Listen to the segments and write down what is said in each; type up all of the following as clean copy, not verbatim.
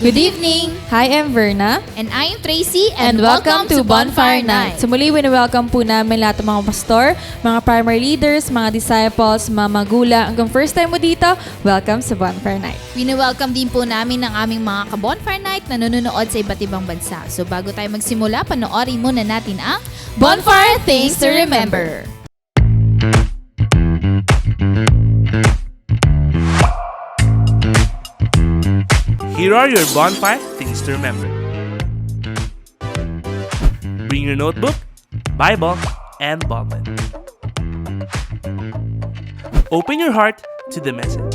Good evening! Hi, I'm Verna. And I'm Tracy And welcome to Bonfire Night. So muli, wini-welcome po namin lahat ng mga pastor, mga primary leaders, mga disciples, mga magulang. Hanggang first time mo dito, welcome sa Bonfire Night. Wini-welcome din po namin ang aming mga ka-Bonfire Night na nanonood sa iba't ibang bansa. So bago tayo magsimula, panoorin muna natin ang Bonfire Things to Remember. Here are your bonfire things to remember. Bring your notebook, Bible, and ballpen. Open your heart to the message.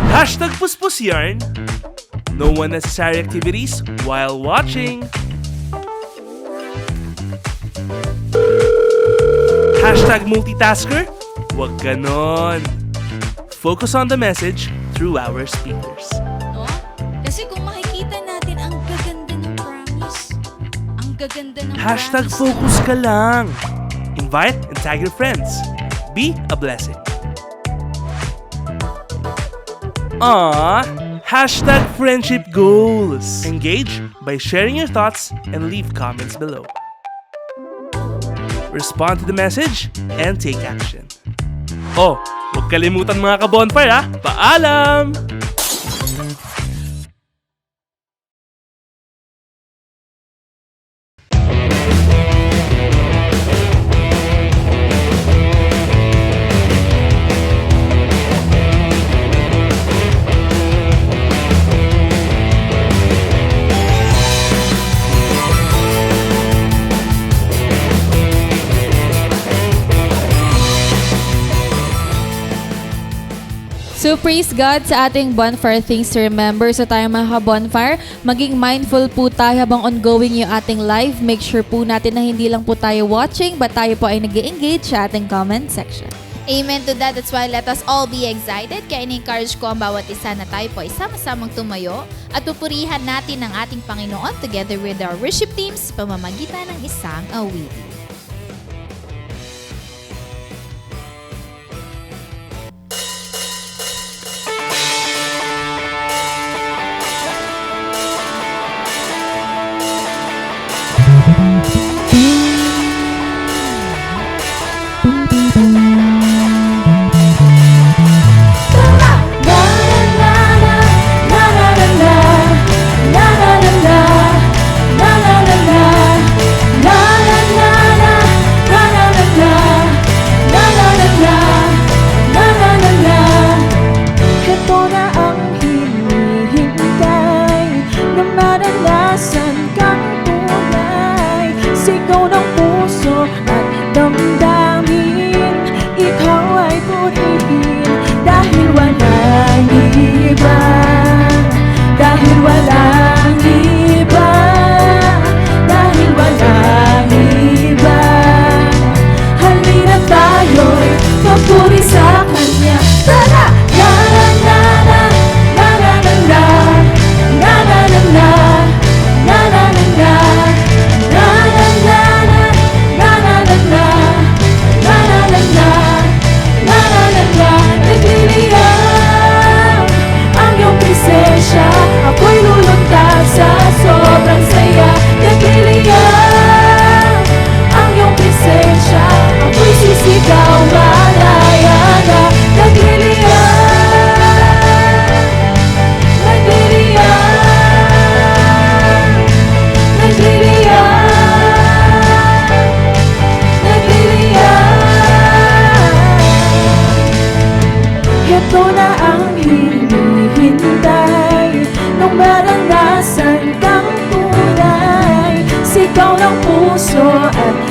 Hashtag Puspus Yarn. No unnecessary activities while watching. Hashtag multitasker. Wag ganon. Focus on the message through our speakers. No? Kasi kung makikita natin, ang gaganda ng promise. Ang gaganda ng Hashtag promise. focus ka lang. Invite and tag your friends. Be a blessing. Hashtag friendship goals. Engage by sharing your thoughts and leave comments below. Respond to the message and take action. Huwag kalimutan mga ka-bonfire ha. Paalam! So praise God sa ating Bonfire Things to Remember. So tayo mga ka-bonfire, maging mindful po tayo habang ongoing yung ating live. Make sure po natin na hindi lang po tayo watching, but tayo po ay nag-engage sa ating comment section. Amen to that. That's why let us all be excited. Kaya in-encourage ko ang bawat isa na tayo po ay sama-samang tumayo at pupurihan natin ang ating Panginoon together with our worship teams sa pamamagitan ng isang awitin.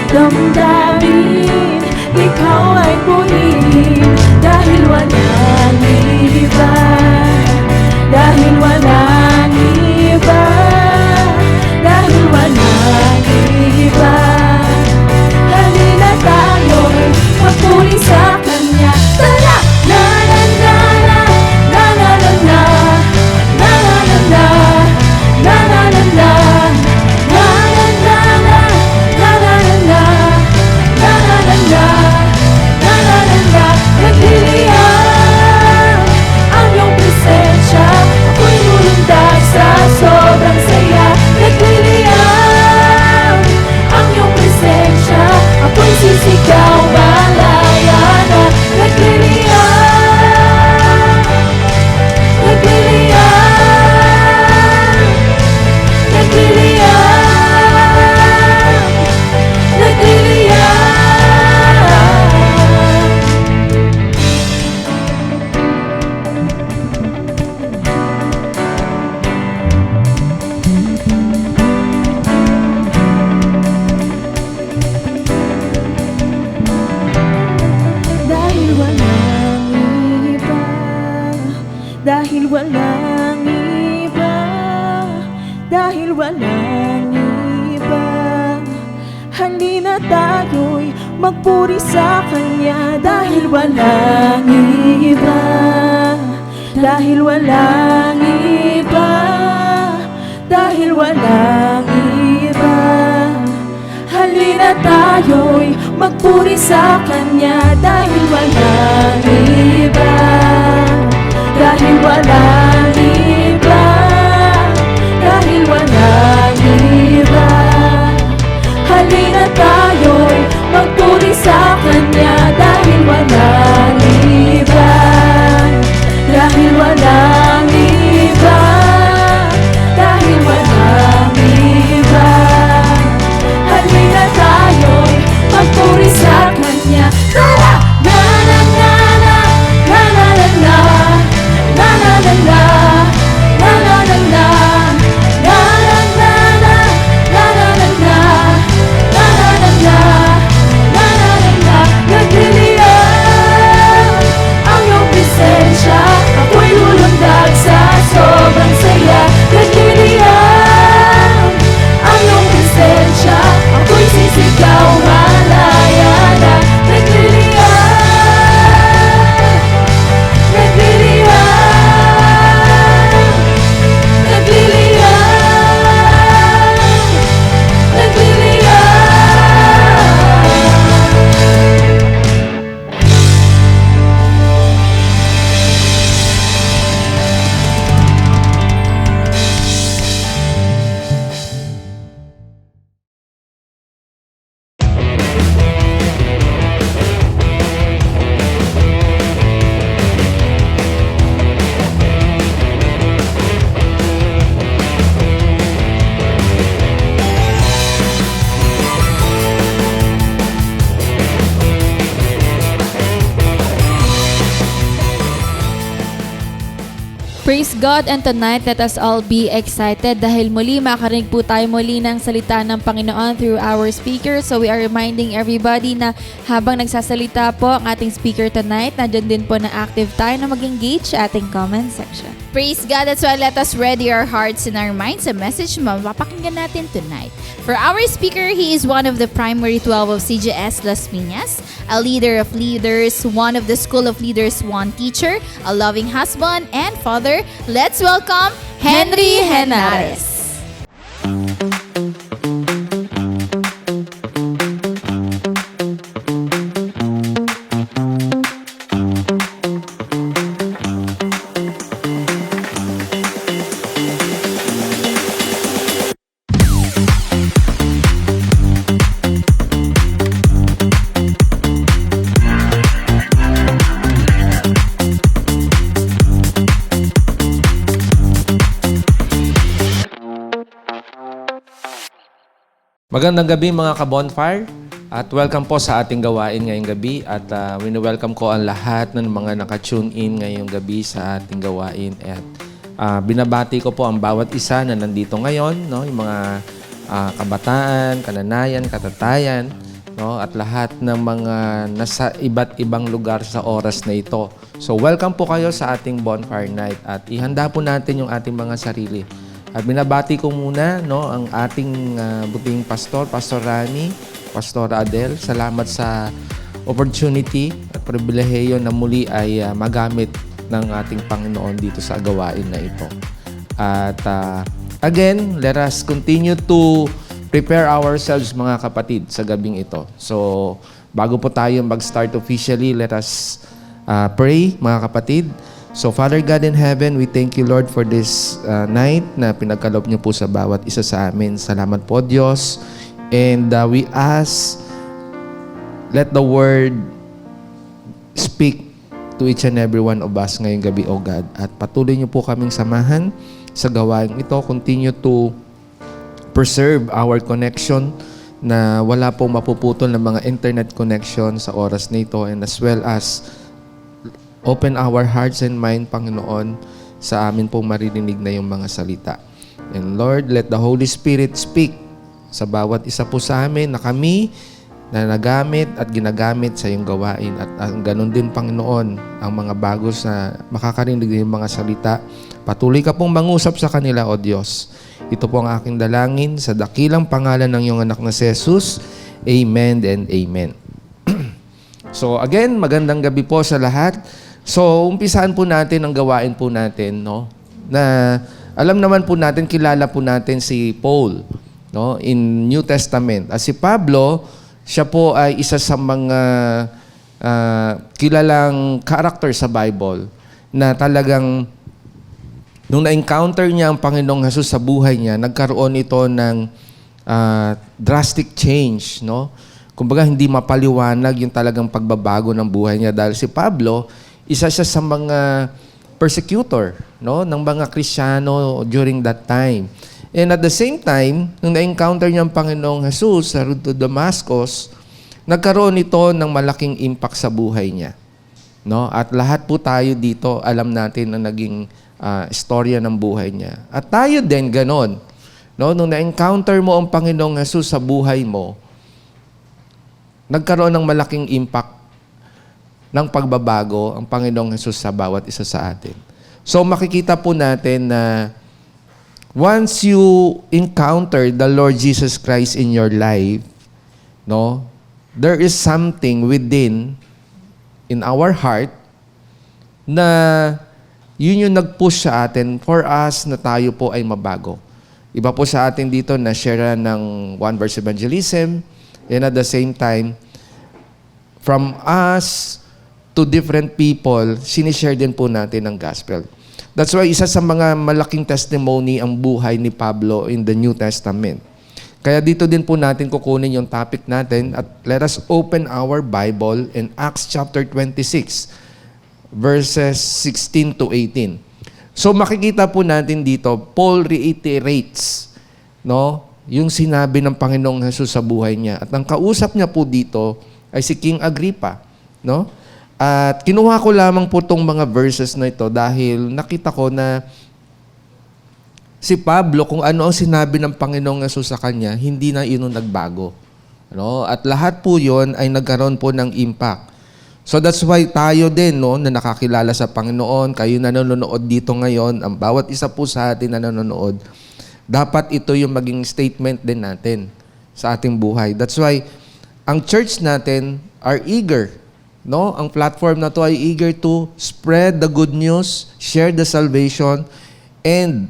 Damdamin, ikaw ay purihin dahil walang iba, dahil walang iba, dahil walang iba. Halina tayo'y magpuri sa Kanya. Tara! Na na na na, na na na na, na na na na, na na na na. Nagliliyan dahil walang iba. Halina tayo'y magpuri sa Kanya dahil walang iba. Dahil walang iba. Dahil walang iba. Halina tayo'y magpuri sa Kanya dahil walang iba. Dahil walang iba. Dahil walang iba. Halina tayo'y magpuri sa Kanya dahil walang iba. Dahil walang iba. Dahil walang iba. Halina tayo'y magpuri sa Kanya. Tara! Na na na na, na na na na, na na na na, na na na na, na na na na, na na na na, na na na na, na na na na. Nagliliyab ang iyong presensya, ako'y lulundag sa sobrang saya. Nagliliyab ang iyong presensya, ako'y sisigaw malaya na. Nagliliyab, nagliliyab, nagliliyab, nagliliyab. Praise God, and tonight let us all be excited dahil muli makarinig po tayo muli ng salita ng Panginoon through our speaker. So we are reminding everybody na habang nagsasalita po ang ating speaker tonight, nandiyan din po na active tayo na mag-engage sa ating comment section. Praise God. That's why let us ready our hearts and our minds sa message na mapapakinggan natin tonight. For our speaker, he is one of the primary 12 of CGS Las Piñas, a leader of leaders, one of the School of Leaders 1 teacher, a loving husband and father. Let's welcome Henry Henares. Magandang gabi mga ka-bonfire at welcome po sa ating gawain ngayong gabi at wini-welcome ko ang lahat ng mga naka-tune in ngayong gabi sa ating gawain at binabati ko po ang bawat isa na nandito ngayon, no? Yung mga kabataan, kananayan, katatayan, no? At lahat ng mga nasa iba't ibang lugar sa oras na ito. So welcome po kayo sa ating bonfire night at ihanda po natin yung ating mga sarili. At binabati ko muna, no, ang ating buting pastor, Pastor Rani, Pastor Adel. Salamat sa opportunity at pribilehiyo na muli ay magamit ng ating Panginoon dito sa gawain na ito. At again, let us continue to prepare ourselves mga kapatid sa gabing ito. So, bago po tayo mag-start officially, let us pray mga kapatid. So, Father God in heaven, we thank you, Lord, for this night na pinagkaloob niyo po sa bawat isa sa amin. Salamat po, Diyos. And we ask, let the word speak to each and every one of us ngayong gabi, O God. At patuloy niyo po kaming samahan sa gawain ito. Continue to preserve our connection na wala pong mapuputol ng mga internet connection sa oras na ito, and as well as open our hearts and mind, Panginoon, sa amin pong maririnig na yung mga salita. And Lord, let the Holy Spirit speak sa bawat isa po sa amin na kami na nagamit at ginagamit sa iyong gawain. At ganun din, Panginoon, ang mga bagos na makakarinig ng mga salita. Patuloy ka pong mangusap sa kanila, O Diyos. Ito po ang aking dalangin sa dakilang pangalan ng iyong anak na si Jesus. Amen and amen. So again, magandang gabi po sa lahat. So umpisahan po natin ang gawain po natin, no? Na alam naman po natin, kilala po natin si Paul, no? In New Testament. At si Pablo, siya po ay isa sa mga kilalang character sa Bible na talagang nung na-encounter niya ang Panginoong Jesus sa buhay niya, nagkaroon ito ng drastic change, no? Kumbaga, hindi mapaliwanag yung talagang pagbabago ng buhay niya dahil si Pablo, isa siya sa mga persecutor, no, ng mga Kristiyano during that time. And at the same time, nung na-encounter niya ang Panginoong Jesus sa road to Damascus, nagkaroon ito ng malaking impact sa buhay niya. No? At lahat po tayo dito, alam natin na naging istorya ng buhay niya. At tayo din, ganon. No? Nung na-encounter mo ang Panginoong Jesus sa buhay mo, nagkaroon ng malaking impact ng pagbabago ang Panginoong Jesus sa bawat isa sa atin. So makikita po natin na once you encounter the Lord Jesus Christ in your life, no, there is something within in our heart na yun yung nag-push sa atin for us na tayo po ay mabago. Iba po sa atin dito na share ng one verse evangelism, and at the same time, from us to different people, sinishare din po natin ang gospel. That's why isa sa mga malaking testimony ang buhay ni Pablo in the New Testament. Kaya dito din po natin kukunin yung topic natin at let us open our Bible in Acts chapter 26, verses 16 to 18. So makikita po natin dito, Paul reiterates, no, yung sinabi ng Panginoong Jesus sa buhay niya. At ang kausap niya po dito ay si King Agrippa, no? At kinuha ko lamang po itong mga verses na ito dahil nakita ko na si Pablo, kung ano ang sinabi ng Panginoong Jesus sa kanya, hindi na yun nagbago. No? At lahat po yun ay nagkaroon po ng impact. So that's why tayo din, no, na nakakilala sa Panginoon, kayo na nanonood dito ngayon, ang bawat isa po sa atin na nanonood, dapat ito yung maging statement din natin sa ating buhay. That's why ang church natin are eager, no? Ang platform na to ay eager to spread the good news, share the salvation, and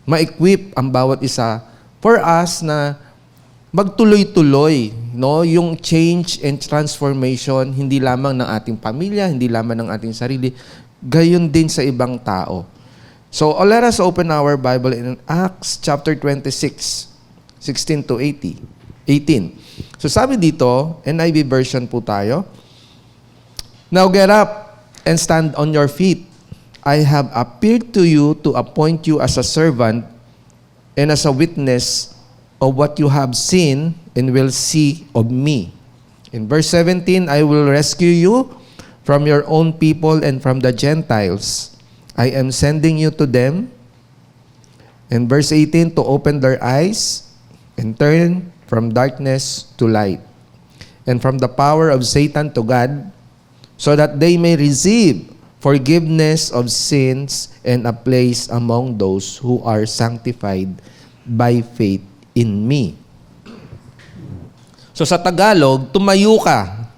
ma-equip ang bawat isa for us na magtuloy-tuloy, no? Yung change and transformation, hindi lamang ng ating pamilya, hindi lamang ng ating sarili, gayon din sa ibang tao. So, let us open our Bible in Acts chapter 26, 16 to 18. So, sabi dito, NIV version po tayo. Now get up and stand on your feet. I have appeared to you to appoint you as a servant and as a witness of what you have seen and will see of me. In verse 17, I will rescue you from your own people and from the Gentiles. I am sending you to them. In verse 18, to open their eyes and turn from darkness to light, and from the power of Satan to God, so that they may receive forgiveness of sins and a place among those who are sanctified by faith in me. So sa Tagalog, tumayo ka.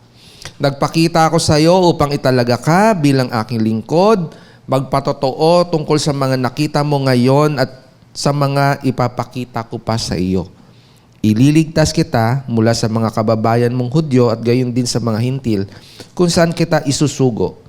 Nagpakita ako sa iyo upang italaga ka bilang aking lingkod, magpatotoo tungkol sa mga nakita mo ngayon at sa mga ipapakita ko pa sa iyo. Ililigtas kita mula sa mga kababayan mong Hudyo at gayon din sa mga Hintil kung saan kita isusugo.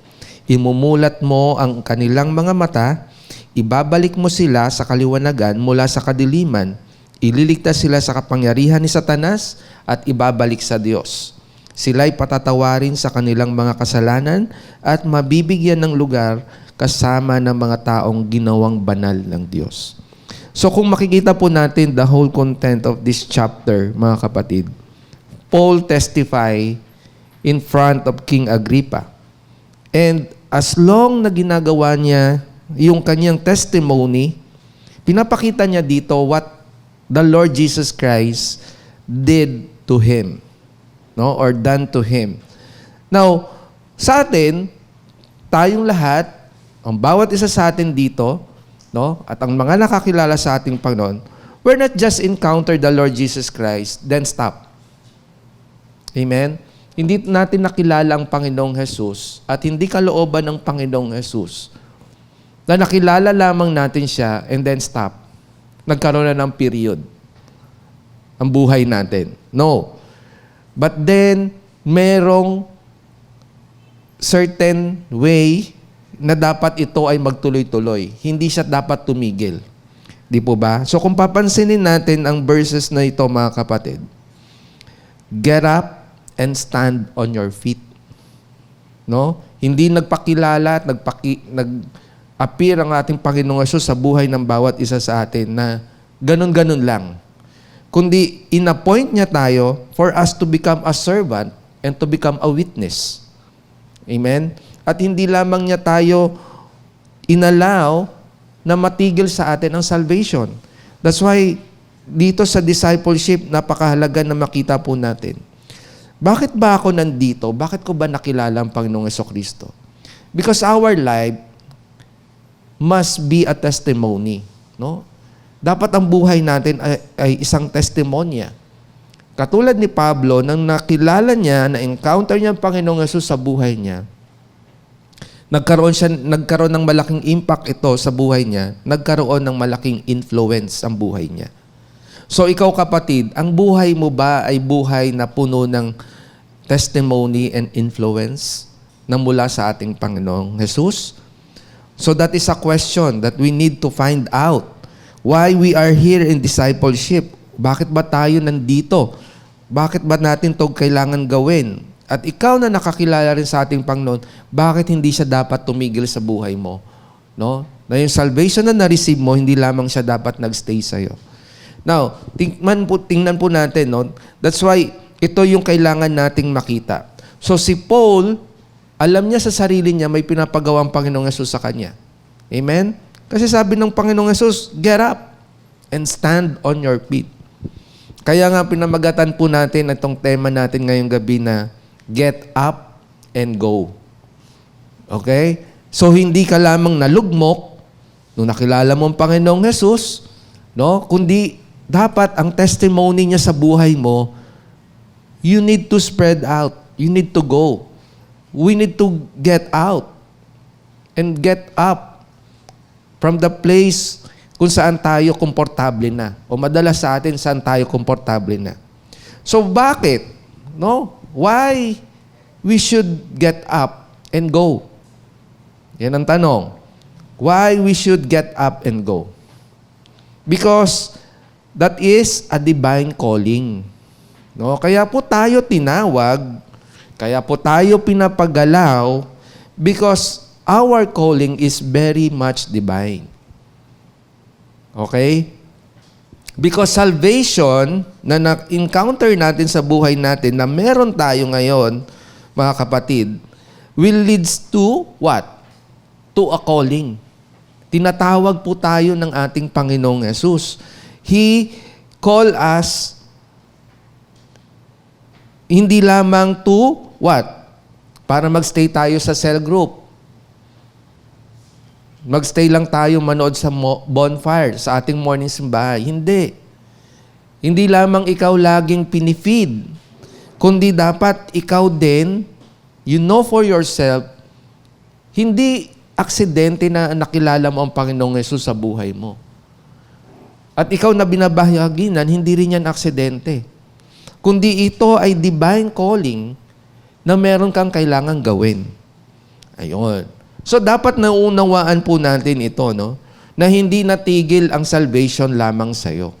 Imumulat mo ang kanilang mga mata, ibabalik mo sila sa kaliwanagan mula sa kadiliman, ililigtas sila sa kapangyarihan ni Satanas at ibabalik sa Diyos. Sila'y patatawarin sa kanilang mga kasalanan at mabibigyan ng lugar kasama ng mga taong ginawang banal ng Diyos. So kung makikita po natin the whole content of this chapter, mga kapatid, Paul testify in front of King Agrippa. And as long na ginagawa niya yung kanyang testimony, pinapakita niya dito what the Lord Jesus Christ did to him, no, or done to him. Now, sa atin, tayong lahat, ang bawat isa sa atin dito, no, at ang mga nakakilala sa ating Panginoon, We're not just encounter the Lord Jesus Christ, then stop. Amen? Hindi natin nakilala ang Panginoong Jesus at hindi kalooban ng Panginoong Jesus na nakilala lamang natin siya and then stop. Nagkaroon na ng period ang buhay natin. No. But then, merong certain way na dapat ito ay magtuloy-tuloy. Hindi siya dapat tumigil. Di po ba? So kung papansinin natin ang verses na ito, mga kapatid, get up and stand on your feet. No? Hindi nagpakilala at nag-appear ang ating Panginoong Hesus sa buhay ng bawat isa sa atin na ganun-ganun lang. Kundi in-appoint niya tayo for us to become a servant and to become a witness. Amen? At hindi lamang niya tayo inallow na matigil sa atin ang salvation. That's why dito sa discipleship, napakahalaga na makita po natin. Bakit ba ako nandito? Bakit ko ba nakilala ang Panginoong Jesucristo? Because our life must be a testimony. No? Dapat ang buhay natin ay isang testimonya. Katulad ni Pablo, nang nakilala niya, na-encounter niya ang Panginoong Hesus sa buhay niya, nagkaroon ng malaking impact ito sa buhay niya, nagkaroon ng malaking influence ang buhay niya. So ikaw kapatid, ang buhay mo ba ay buhay na puno ng testimony and influence na mula sa ating Panginoong Jesus? So that is a question that we need to find out. Why we are here in discipleship? Bakit ba tayo nandito? Bakit ba natin ito kailangan gawin? At ikaw na nakakilala rin sa ating Panginoon, bakit hindi siya dapat tumigil sa buhay mo? No? Na yung salvation na na-receive mo, hindi lamang siya dapat nag-stay sa'yo. Now, tingnan po natin, no? That's why ito yung kailangan nating makita. So si Paul, alam niya sa sarili niya, may pinapagawang Panginoong Hesus sa kanya. Amen? Kasi sabi ng Panginoong Hesus, get up and stand on your feet. Kaya nga pinamagatan po natin itong tema natin ngayong gabi na get up and go. Okay? So, hindi ka lamang nalugmok nung nakilala mo ang Panginoong Hesus, no? Kundi, dapat ang testimony niya sa buhay mo, you need to spread out. You need to go. We need to get out and get up from the place kung saan tayo komportable na. O madalas sa atin, saan tayo komportable na. So, bakit? No? Why we should get up and go? Yan ang tanong. Why we should get up and go? Because that is a divine calling. No? Kaya po tayo tinawag, kaya po tayo pinapagalaw because our calling is very much divine. Okay? Because salvation na na-encounter natin sa buhay natin na meron tayo ngayon, mga kapatid, will leads to what? To a calling. Tinatawag po tayo ng ating Panginoong Hesus. He called us hindi lamang to what? Para magstay tayo sa cell group. Magstay lang tayo manood sa bonfire, sa ating morning simbahay. Hindi. Hindi lamang ikaw laging pinifeed, kundi dapat ikaw din, you know for yourself, hindi aksidente na nakilala mo ang Panginoong Hesus sa buhay mo. At ikaw na binabahaginan, hindi rin yan aksidente. Kundi ito ay divine calling na meron kang kailangang gawin. Ayun. So, dapat naunawaan po natin ito, no? Na hindi natigil ang salvation lamang sa'yo.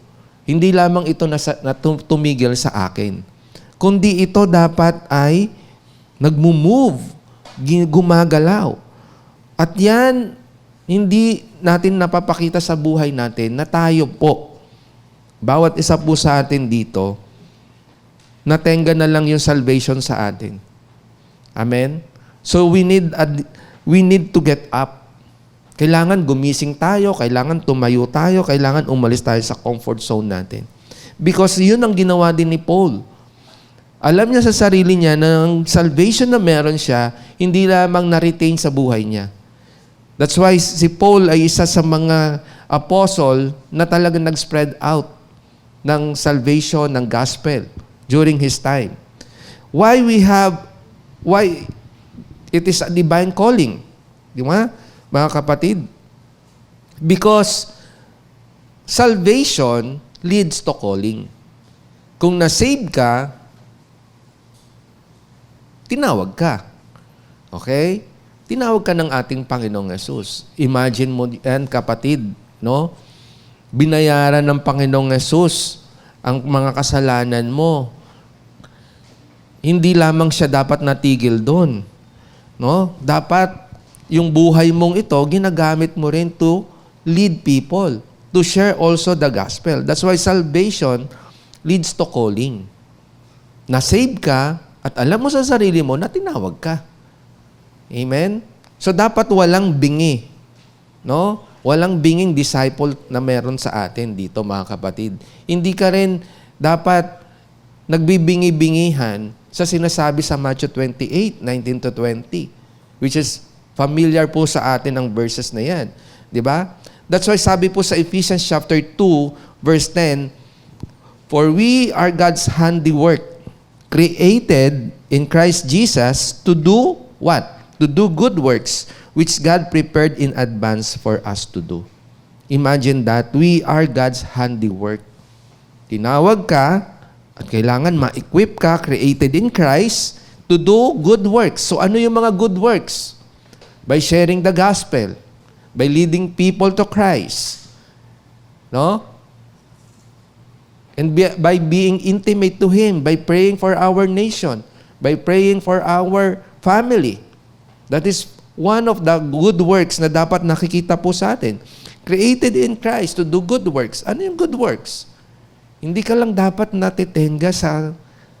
Hindi lamang ito na tumigil sa akin. Kundi ito dapat ay nagmumove, gumagalaw. At yan, hindi natin napapakita sa buhay natin na tayo po, bawat isa po sa atin dito, natenga na lang yung salvation sa atin. Amen? So, we need to get up. Kailangan gumising tayo, kailangan tumayo tayo, kailangan umalis tayo sa comfort zone natin. Because yun ang ginawa din ni Paul. Alam niya sa sarili niya na ang salvation na meron siya, hindi lamang na-retain sa buhay niya. That's why si Paul ay isa sa mga apostle na talagang nag-spread out ng salvation, ng gospel during his time. Why it is a divine calling? Di ba, mga kapatid? Because salvation leads to calling. Kung na-save ka, tinawag ka. Okay? Tinawag ka ng ating Panginoong Yesus. Imagine mo yan, kapatid, no? Binayaran ng Panginoong Yesus ang mga kasalanan mo. Hindi lamang siya dapat natigil doon. No? Dapat yung buhay mong ito, ginagamit mo rin to lead people, to share also the gospel. That's why salvation leads to calling. Na-save ka at alam mo sa sarili mo na tinawag ka. Amen? So dapat walang bingi. No? Walang binging disciple na meron sa atin dito, mga kapatid. Hindi ka rin dapat nagbibingi-bingihan sa sinasabi sa Matthew 28:19-20, which is familiar po sa atin ang verses na yan. Di ba? That's why sabi po sa Ephesians chapter 2, verse 10, "For we are God's handiwork, created in Christ Jesus to do what? To do good works, which God prepared in advance for us to do." Imagine that. We are God's handiwork. Tinawag ka at kailangan ma-equip ka, created in Christ, to do good works. So ano yung mga good works? By sharing the gospel, by leading people to Christ. No? And by being intimate to Him, by praying for our nation, by praying for our family. That is one of the good works na dapat nakikita po sa atin. Created in Christ to do good works. Ano yung good works? Hindi ka lang dapat natitenga sa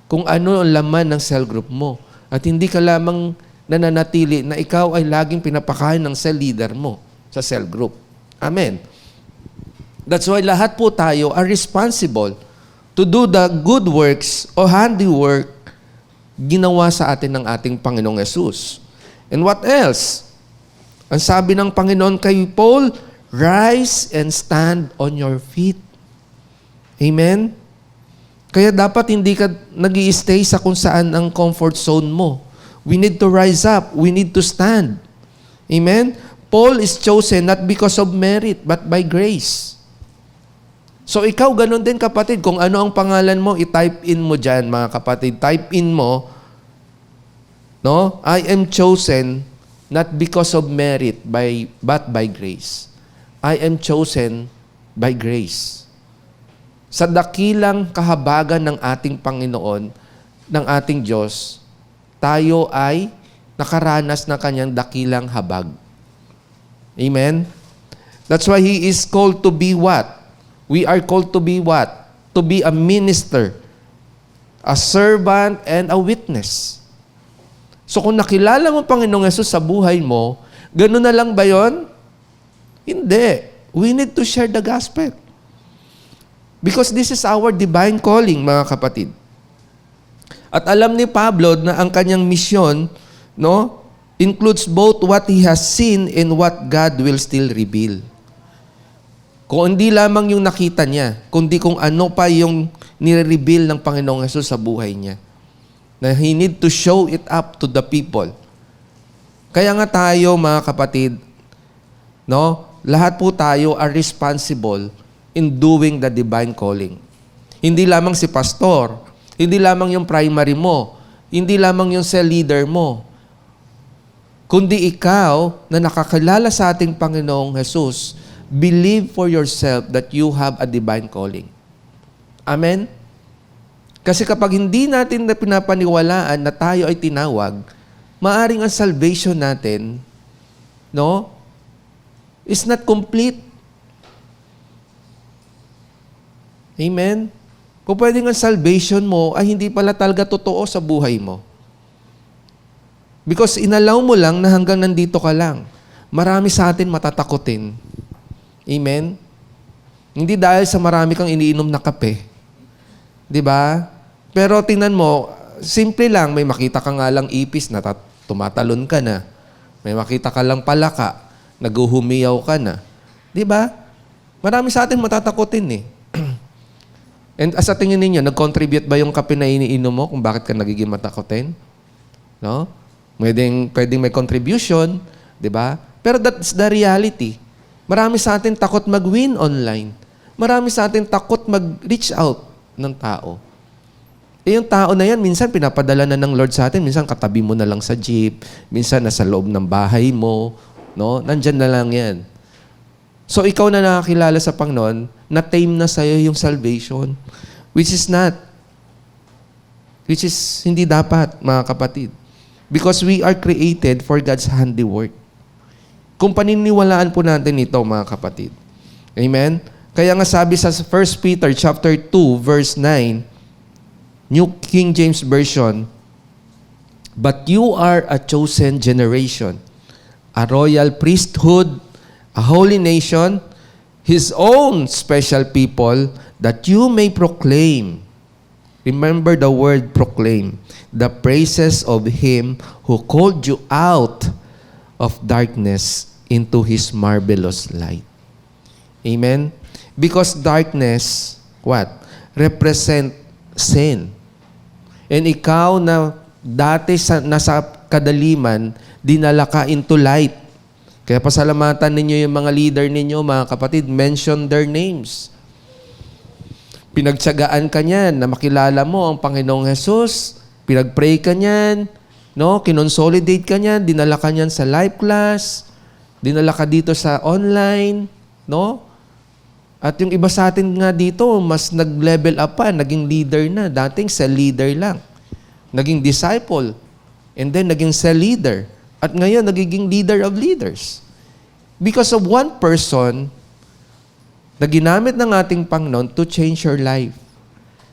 kung ano ang laman ng cell group mo. At hindi ka lamang nananatili na ikaw ay laging pinapakain ng cell leader mo sa cell group. Amen. That's why lahat po tayo are responsible to do the good works o handiwork ginawa sa atin ng ating Panginoong Yesus. And what else? Ang sabi ng Panginoon kay Paul, rise and stand on your feet. Amen? Kaya dapat hindi ka nag-i-stay sa kung saan ang comfort zone mo. We need to rise up. We need to stand. Amen? Paul is chosen not because of merit, but by grace. So ikaw, ganun din kapatid. Kung ano ang pangalan mo, i-type in mo dyan, mga kapatid. Type in mo, no? I am chosen not because of merit, but by grace. I am chosen by grace. Sa dakilang kahabagan ng ating Panginoon, ng ating Diyos, tayo ay nakaranas ng kanyang dakilang habag. Amen? That's why He is called to be what? We are called to be what? To be a minister, a servant, and a witness. So kung nakilala mo Panginoong Yesus sa buhay mo, gano'n na lang ba yon? Hindi. We need to share the gospel. Because this is our divine calling, mga kapatid. At alam ni Pablo na ang kanyang misyon, no, includes both what he has seen and what God will still reveal. Kung hindi lamang yung nakita niya, kundi kung ano pa yung nire-reveal ng Panginoong Yesus sa buhay niya. Na He need to show it up to the people. Kaya nga tayo, mga kapatid, no, lahat po tayo are responsible in doing the divine calling. Hindi lamang si pastor, hindi lamang yung primary mo, hindi lamang yung cell leader mo, kundi ikaw na nakakilala sa ating Panginoong Jesus, believe for yourself that you have a divine calling. Amen? Kasi kapag hindi natin na pinapaniwalaan na tayo ay tinawag, maaring ang salvation natin, no, is not complete. Amen? Kung pwedeng ang salvation mo ay hindi pala talaga totoo sa buhay mo. Because inalaw mo lang na hanggang nandito ka lang. Marami sa atin matatakotin. Amen? Hindi dahil sa marami kang iniinom na kape. 'Di ba? Pero tingnan mo, simple lang, may makita ka nga lang ipis na tumatalon ka na. May makita ka lang palaka, naguhumiyaw ka na. 'Di ba? Marami sa atin matatakotin eh. And sa tingin ninyo, nag-contribute ba yung kape na iniinom mo kung bakit ka nagiging matakotin? No? Pwedeng may contribution, di ba? Pero that's the reality. Marami sa atin takot mag-win online. Marami sa atin takot mag-reach out ng tao. Yung tao na yan, minsan pinapadala na ng Lord sa atin, minsan katabi mo na lang sa jeep, minsan nasa loob ng bahay mo, no? Nandyan na lang yan. So ikaw na nakakilala sa Panginoon, na-tame na sa'yo yung salvation, which is hindi dapat, mga kapatid. Because we are created for God's handiwork. Kung paniniwalaan po natin ito, mga kapatid. Amen? Kaya nga sabi sa 1 Peter chapter 2, verse 9, New King James Version, "But you are a chosen generation, a royal priesthood, a holy nation, His own special people, that you may proclaim," remember the word proclaim, "the praises of Him who called you out of darkness into His marvelous light." Amen? Because darkness, what? Represent sin. And ikaw na dati nasa kadaliman, dinala ka into light. Kaya pasalamatan ninyo yung mga leader ninyo, mga kapatid, mention their names. Pinagtiyagaan ka niyan na makilala mo ang Panginoong Jesus. Pinag-pray ka niyan, no? Kinonsolidate ka niyan, dinala ka niyan sa live class, dinala ka dito sa online, no? At yung iba sa atin nga dito, mas nag-level up pa, naging leader na. Dating cell leader lang. Naging disciple. And then naging cell leader. At ngayon, nagiging leader of leaders. Because of one person na ginamit ng ating Panginoon to change your life.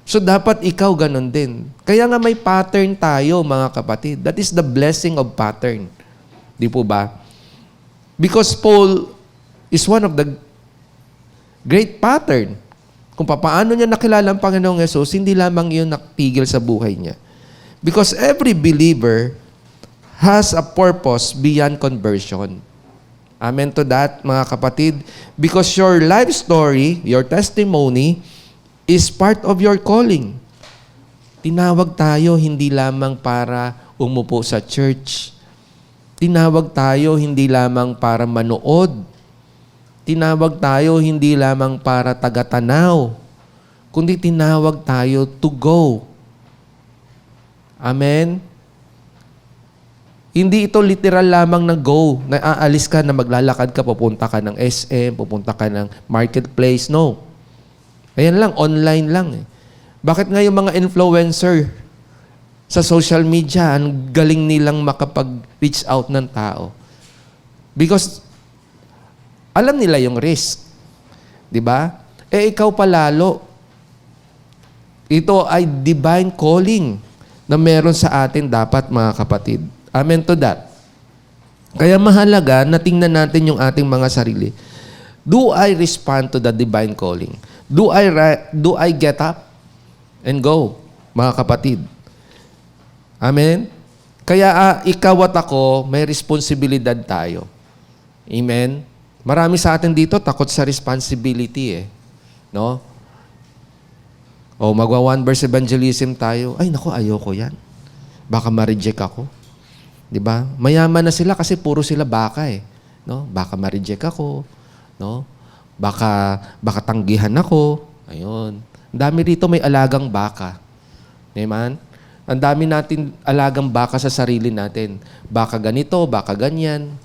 So, dapat ikaw ganun din. Kaya nga may pattern tayo, mga kapatid. That is the blessing of pattern. Di po ba? Because Paul is one of the great pattern. Kung paano niya nakilala ang Panginoong Yesus, hindi lamang iyon naktigil sa buhay niya. Because every believer has a purpose beyond conversion. Amen to that, mga kapatid. Because your life story, your testimony, is part of your calling. Tinawag tayo hindi lamang para umupo sa church. Tinawag tayo hindi lamang para manood. Tinawag tayo hindi lamang para taga-tanaw. Kundi tinawag tayo to go. Amen? Hindi ito literal lamang na go, na aalis ka, na maglalakad ka, pupunta ka ng SM, pupunta ka ng marketplace. No. Ayan lang, online lang. Bakit nga yung mga influencer sa social media, ang galing nilang makapag-reach out ng tao? Because alam nila yung risk. Diba? Ikaw palalo. Ito ay divine calling na meron sa atin dapat, mga kapatid. Amen to that. Kaya mahalaga na tingnan natin yung ating mga sarili. Do I respond to the divine calling? Do I get up and go, mga kapatid? Amen? Kaya ikaw at ako, may responsibilidad tayo. Amen? Marami sa atin dito takot sa responsibility No? O magwa one verse evangelism tayo. Ay, naku, ayoko yan. Baka ma-reject ako. Diba? Mayaman na sila kasi puro sila baka No? Baka ma-reject ako. No? Baka tanggihan ako. Ayun. Ang dami rito may alagang baka. Amen? Ang dami natin alagang baka sa sarili natin. Baka ganito, baka ganyan.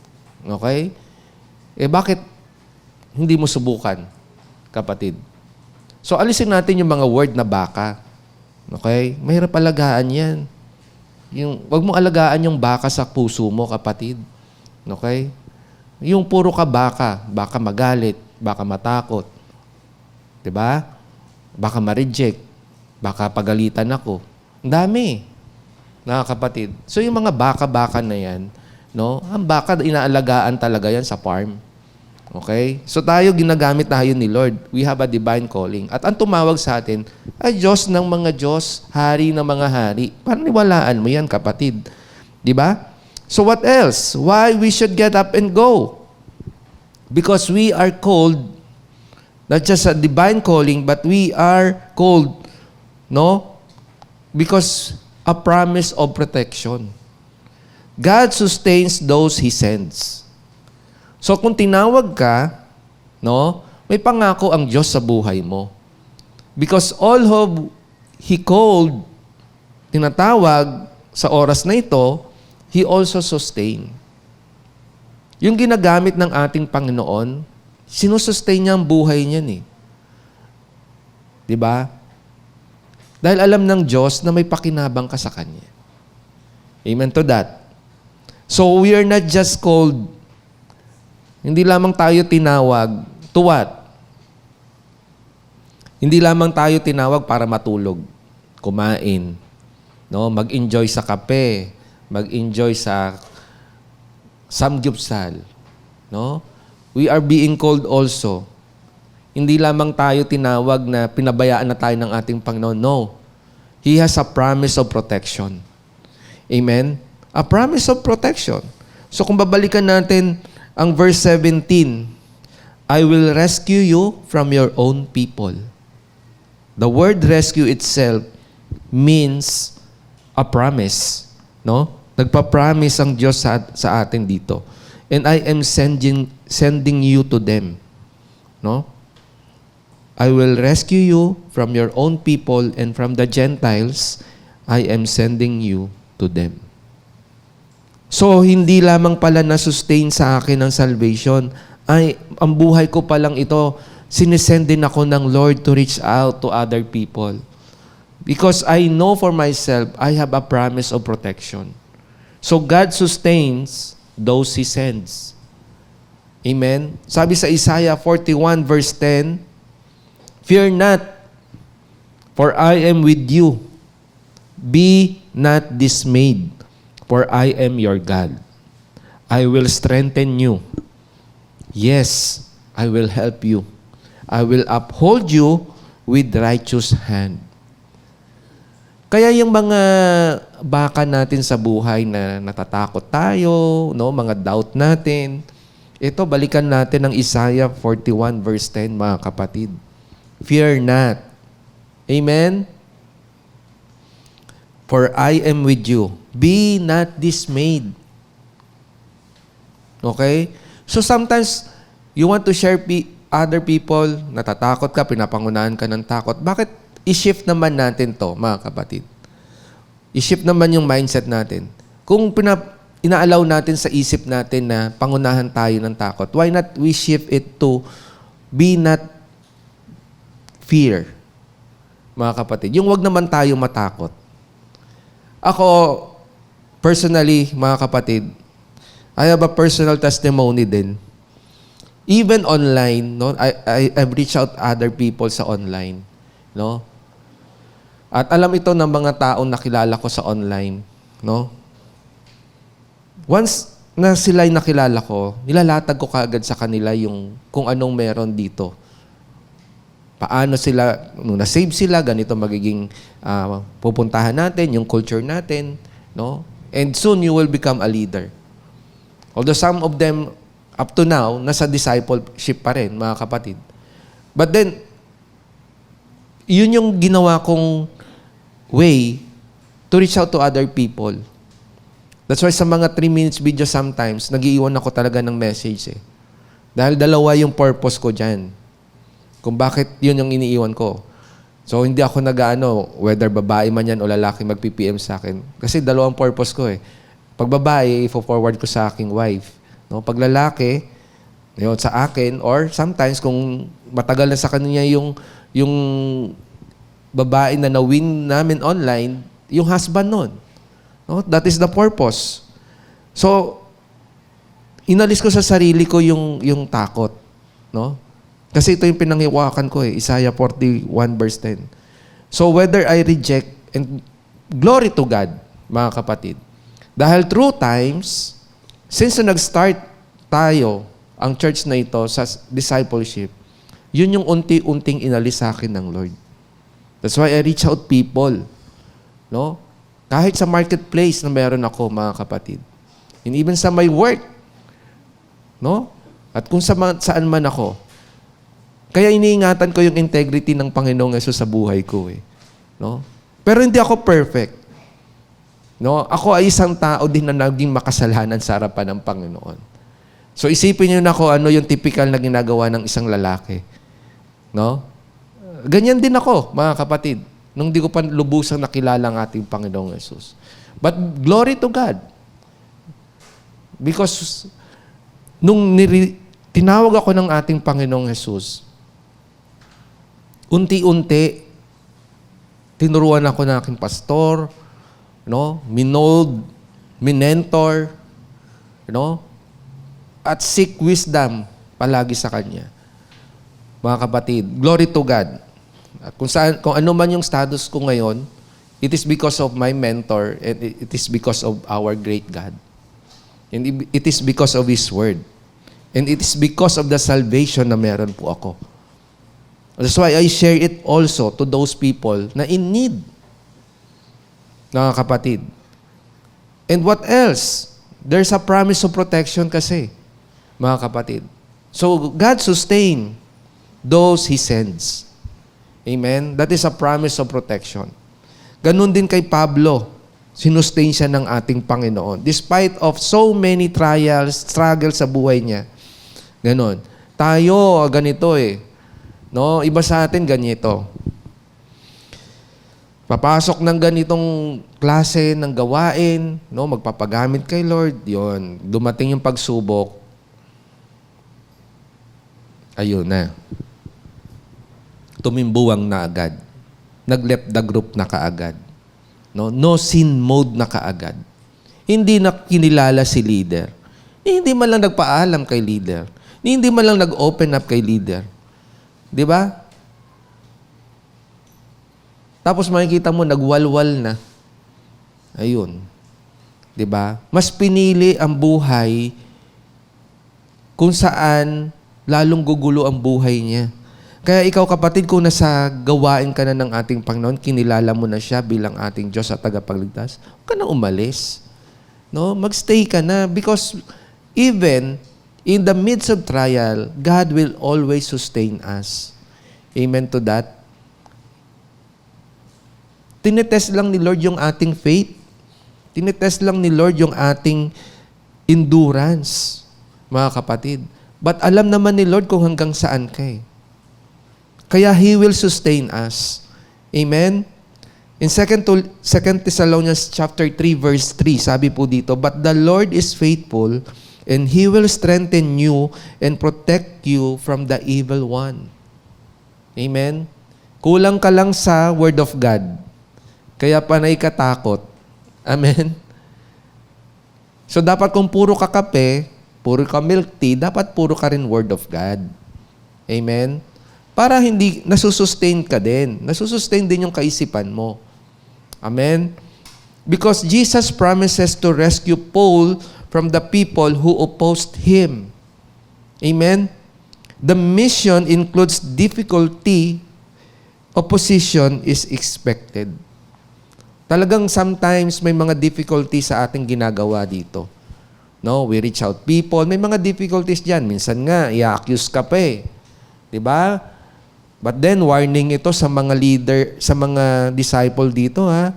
Okay? Bakit hindi mo subukan, kapatid? So, alisin natin yung mga word na baka. Okay? Mahirap alagaan yan. Wag mo alagaan yung baka sa puso mo, kapatid. Okay? Yung puro ka baka magalit, baka matakot. Diba? Baka ma-reject, baka pagalitan ako. Ang dami, kapatid. So, yung mga baka-baka na yan, no? Ang baka, inaalagaan talaga yan sa farm. Okay? So tayo, ginagamit tayo ni Lord. We have a divine calling. At ang tumawag sa atin ay Diyos ng mga Diyos, Hari ng mga hari. Paniwalaan mo yan, kapatid. Di ba? So what else? Why we should get up and go? Because we are called Not just a divine calling, but we are called, no? Because a promise of protection. God sustains those He sends. So kung tinawag ka, no, may pangako ang Diyos sa buhay mo. Because all who He called, tinatawag sa oras na ito, He also sustain. Yung ginagamit ng ating Panginoon, sinusustain niya ang buhay niyan eh. Diba? Dahil alam ng Diyos na may pakinabang ka sa Kanya. Amen to that. So we are not just called, hindi lamang tayo tinawag to what? Hindi lamang tayo tinawag para matulog, kumain, no? Mag-enjoy sa kape, mag-enjoy sa samgyupsal, no? We are being called also. Hindi lamang tayo tinawag na pinabayaan na tayo ng ating Panginoon. No. He has a promise of protection. Amen? A promise of protection. So kung babalikan natin ang verse 17, I will rescue you from your own people. The word rescue itself means a promise. No? Nagpa-promise ang Diyos sa atin dito. And I am sending you to them. No? I will rescue you from your own people and from the Gentiles, I am sending you to them. So, hindi lamang pala na-sustain sa akin ang salvation. Ay, ang buhay ko palang ito, sinesend din ako ng Lord to reach out to other people. Because I know for myself, I have a promise of protection. So, God sustains those He sends. Amen? Sabi sa Isaiah 41 verse 10, fear not, for I am with you. Be not dismayed, for I am your God. I will strengthen you. Yes, I will help you. I will uphold you with righteous hand. Kaya yung mga baka natin sa buhay na natatakot tayo, no, mga doubt natin, ito, balikan natin ang Isaiah 41 verse 10, mga kapatid. Fear not. Amen? For I am with you. Be not dismayed. Okay? So sometimes, you want to share other people, natatakot ka, pinapangunahan ka ng takot. Bakit i-shift naman natin to, mga kapatid? I-shift naman yung mindset natin. Kung ina-allow natin sa isip natin na pangunahan tayo ng takot, why not we shift it to be not fear, mga kapatid? Yung wag naman tayo matakot. Ako, personally, mga kapatid, I have a personal testimony din. Even online, no, I've reached out other people sa online, no? At alam ito ng mga taong nakilala ko sa online, no? Once na sila'y nakilala ko, nilalatag ko kaagad sa kanila yung kung anong meron dito. Paano sila, nung na-save sila, ganito magiging pupuntahan natin, yung culture natin, no? And soon you will become a leader. Although some of them, up to now, nasa discipleship pa rin, mga kapatid. But then, yun yung ginawa kong way to reach out to other people. That's why sa mga 3 minutes video sometimes, nag-iiwan ako talaga ng message eh. Dahil dalawa yung purpose ko dyan. Kung bakit yun yung iniiwan ko. So, hindi ako whether babae man yan o lalaki mag-PPM sa akin. Kasi dalawang purpose ko eh. Pag babae, i-forward ko sa aking wife. No? Pag lalaki, yun, sa akin, or sometimes kung matagal na sa kanya yung babae na na-win namin online, yung husband nun. No? That is the purpose. So, inalis ko sa sarili ko yung takot. No? Kasi ito yung pinanghiwakan ko eh, Isaiah 41 verse 10. So, whether I reject, and glory to God, mga kapatid. Dahil through times, since nag-start tayo, ang church na ito sa discipleship, yun yung unti-unting inalis sa akin ng Lord. That's why I reach out people. No? Kahit sa marketplace na meron ako, mga kapatid. And even sa my work. No? At kung saan man ako, Kaya iniingatan ko yung integrity ng Panginoong Yesus sa buhay ko eh. No? Pero hindi ako perfect. No? Ako ay isang tao din na naging makasalanan sa harapan ng Panginoon. So isipin niyo na kung ano yung typical na ginagawa ng isang lalaki. No? Ganyan din ako, mga kapatid, nung di ko pa lubusang nakilala ang ating Panginoong Yesus. But glory to God. Because nung tinawag ako ng ating Panginoong Yesus, unti-unti, tinuruan ako ng aking pastor, no? Minold, minentor, no? At seek wisdom palagi sa Kanya. Mga kapatid, glory to God. At kung ano man yung status ko ngayon, it is because of my mentor and it is because of our great God. And it is because of His Word. And it is because of the salvation na meron po ako. That's why I share it also to those people na in need. Mga kapatid. And what else? There's a promise of protection kasi, mga kapatid. So, God sustain those He sends. Amen? That is a promise of protection. Ganun din kay Pablo. Sinustain siya ng ating Panginoon. Despite of so many trials, struggles sa buhay niya. Ganun. Tayo, ganito eh. No? Iba sa atin, ganito. Papasok ng ganitong klase ng gawain, no? Magpapagamit kay Lord, yon. Dumating yung pagsubok, ayun na. Tumimbuwang na agad. Nag-left the group na kaagad. No sin mode na kaagad. Hindi na kinilala si leader. Hindi man lang nagpaalam kay leader. Hindi man lang nag-open up kay leader. Di ba? Tapos makikita mo, nagwalwal na. Ayun. Di ba? Mas pinili ang buhay kung saan lalong gugulo ang buhay niya. Kaya ikaw kapatid, kung nasa gawain ka na ng ating Panginoon, kinilala mo na siya bilang ating Diyos at tagapagligtas, huwag ka na umalis. No? Magstay ka na because even in the midst of trial, God will always sustain us. Amen to that. Tinetest lang ni Lord yung ating faith. Tinetest lang ni Lord yung ating endurance, mga kapatid. But alam naman ni Lord kung hanggang saan ka eh. Kaya He will sustain us. Amen? In 2 Thessalonians chapter 3 verse 3, sabi po dito, "But the Lord is faithful, and He will strengthen you and protect you from the evil one." Amen? Kulang ka lang sa Word of God. Kaya panay ka takot. Amen? So dapat kung puro ka kape, puro ka milk tea, dapat puro ka rin Word of God. Amen? Para hindi nasusustain ka din. Nasusustain din yung kaisipan mo. Amen? Because Jesus promises to rescue Paul from the people who opposed him. Amen? The mission includes difficulty. Opposition is expected. Talagang sometimes may mga difficulty sa ating ginagawa dito. No, we reach out people. May mga difficulties diyan. Minsan nga, i-accuse ka pa eh. 'Di ba? But then warning ito sa mga leader, sa mga disciple dito ha.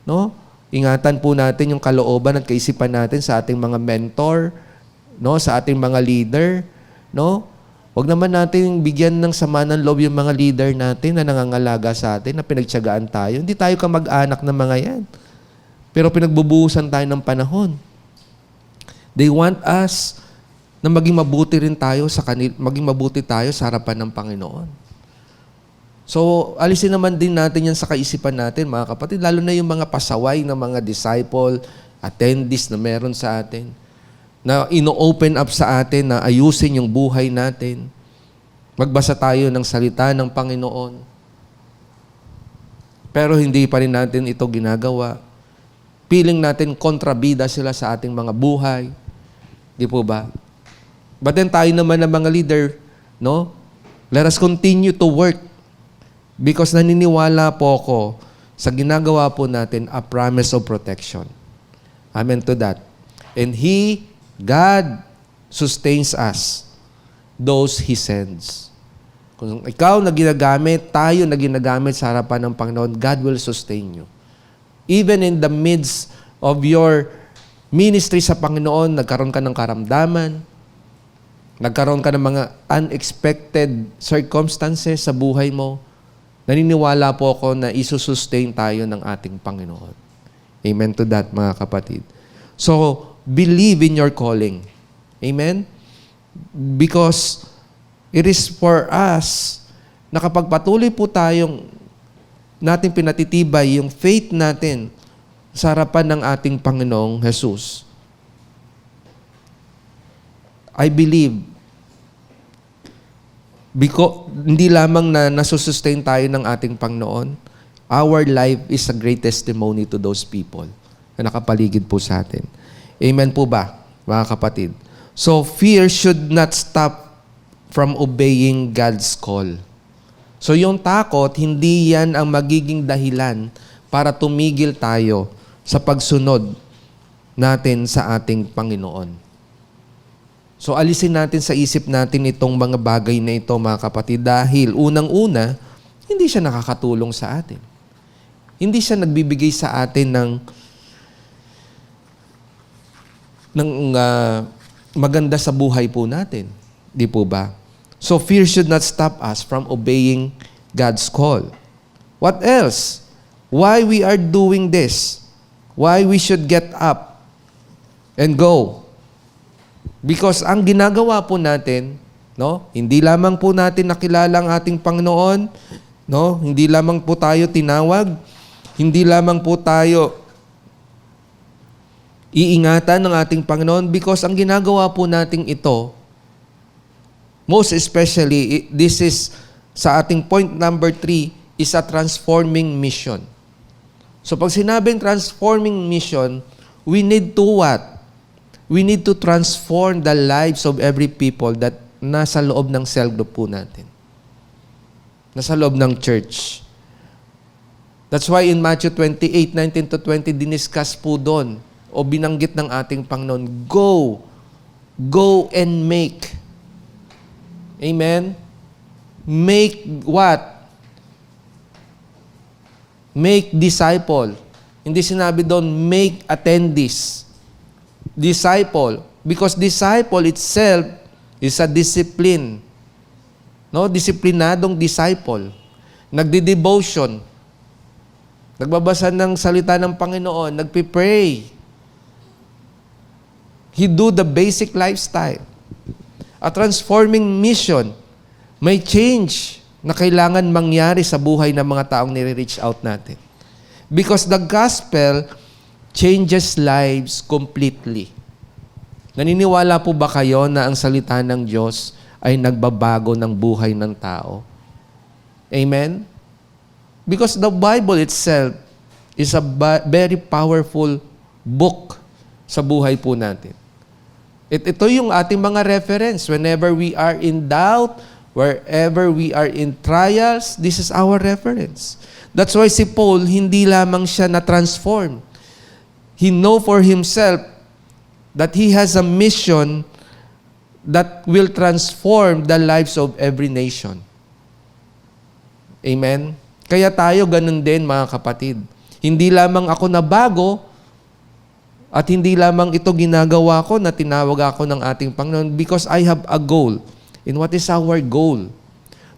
No? Ingatan po natin yung kalooban at kaisipan natin sa ating mga mentor, no, sa ating mga leader, no? Huwag naman natin bigyan ng sama ng loob yung mga leader natin na nangangalaga sa atin, na pinagtiyagaan tayo. Hindi tayo kamag-anak ng mga yan. Pero pinagbubuhusan tayo ng panahon. They want us na maging mabuti rin tayo sa maging mabuti tayo sa harapan ng Panginoon. So, alisin naman din natin yan sa kaisipan natin, mga kapatid, lalo na yung mga pasaway ng mga disciple, attendees na meron sa atin, na ino-open up sa atin na ayusin yung buhay natin. Magbasa tayo ng salita ng Panginoon. Pero hindi pa rin natin ito ginagawa. Piling natin kontrabida sila sa ating mga buhay. Di po ba? But then tayo naman ng mga leader, no? Let us continue to work. Because naniniwala po ako sa ginagawa po natin a promise of protection. Amen to that. And God sustains us, those He sends. Kung ikaw na ginagamit, tayo na ginagamit sa harapan ng Panginoon, God will sustain you. Even in the midst of your ministry sa Panginoon, nagkaroon ka ng karamdaman, nagkaroon ka ng mga unexpected circumstances sa buhay mo, naniniwala po ako na isusustain tayo ng ating Panginoon. Amen to that, mga kapatid. So, believe in your calling. Amen? Because it is for us na kapag patuloy po tayong natin pinatitibay yung faith natin sa harapan ng ating Panginoong Jesus. I believe, because hindi lamang na nasusustain tayo ng ating Panginoon, our life is a great testimony to those people na nakapaligid po sa atin. Amen po ba, mga kapatid? So, fear should not stop from obeying God's call. So, yung takot, hindi yan ang magiging dahilan para tumigil tayo sa pagsunod natin sa ating Panginoon. So, alisin natin sa isip natin itong mga bagay na ito, mga kapatid, dahil unang-una, hindi siya nakakatulong sa atin. Hindi siya nagbibigay sa atin ng maganda sa buhay po natin. Di po ba? So fear should not stop us from obeying God's call. What else? Why we are doing this? Why we should get up and go? Because ang ginagawa po natin, no? Hindi lamang po natin nakilala ang ating Panginoon, no? Hindi lamang po tayo tinawag, hindi lamang po tayo iingatan ng ating Panginoon, because ang ginagawa po nating ito, most especially, this is sa ating point number 3, is a transforming mission. So pag sinabing transforming mission, we need to what? We need to transform the lives of every people that nasa loob ng cell group po natin. Nasa loob ng church. That's why in Matthew 28, 19 to 20, diniscuss po doon, o binanggit ng ating Panginoon, go and make. Amen? Make what? Make disciple. Hindi sinabi doon, make attendees. Disciple. Because disciple itself is a discipline. No? Disiplinadong disciple. Nagdi-devotion. Nagbabasa ng salita ng Panginoon. Nagpipray. He do the basic lifestyle. A transforming mission may change na kailangan mangyari sa buhay ng mga taong nire-reach out natin. Because the gospel changes lives completely. Naniniwala po ba kayo na ang salita ng Diyos ay nagbabago ng buhay ng tao? Amen? Because the Bible itself is a very powerful book sa buhay po natin. Ito yung ating mga reference. Whenever we are in doubt, wherever we are in trials, this is our reference. That's why si Paul, hindi lamang siya na-transform. He know for himself that he has a mission that will transform the lives of every nation. Amen? Kaya tayo ganun din, mga kapatid. Hindi lamang ako nabago, at hindi lamang ito ginagawa ko na tinawag ako ng ating Panginoon, because I have a goal. And what is our goal?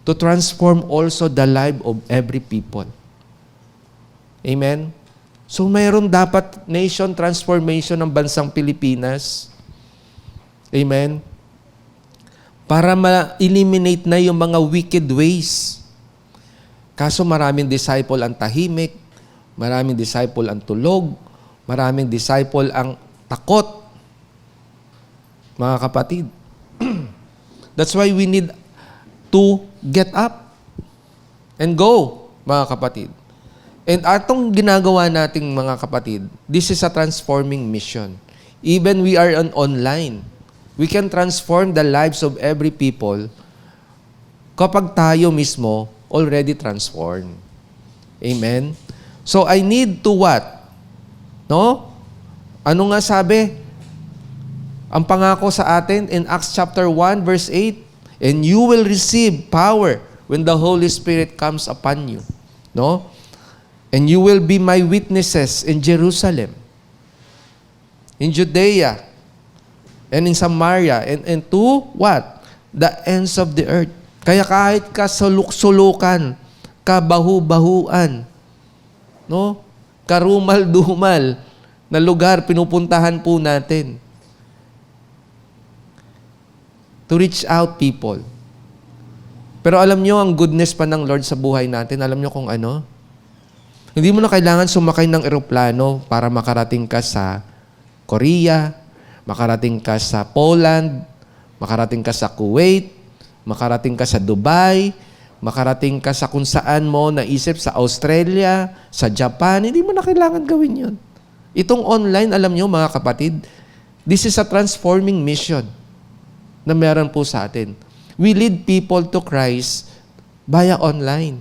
To transform also the life of every people. Amen? So mayroon dapat nation transformation ng bansang Pilipinas. Amen? Para ma-eliminate na yung mga wicked ways. Kaso maraming disciple ang tahimik, maraming disciple ang tulog, maraming disciple ang takot. Mga kapatid. That's why we need to get up and go, mga kapatid. And atong ginagawa nating mga kapatid, this is a transforming mission. Even we are online, we can transform the lives of every people kapag tayo mismo already transformed. Amen? So I need to what? No? Ano nga sabi? Ang pangako sa atin in Acts chapter 1 verse 8, and you will receive power when the Holy Spirit comes upon you. No? And you will be my witnesses in Jerusalem, in Judea, and in Samaria, and to what? The ends of the earth. Kaya kahit kasuluk-sulukan, kabahu-bahuan, no? Karumal-dumal na lugar pinupuntahan po natin. To reach out people. Pero alam nyo, ang goodness pa ng Lord sa buhay natin, alam nyo kung ano? Hindi mo na kailangan sumakay ng eroplano para makarating ka sa Korea, makarating ka sa Poland, makarating ka sa Kuwait, makarating ka sa Dubai, makarating ka sa kung saan mo naisip, sa Australia, sa Japan. Hindi mo na kailangan gawin yun. Itong online, alam nyo mga kapatid, this is a transforming mission na meron po sa atin. We lead people to Christ via online.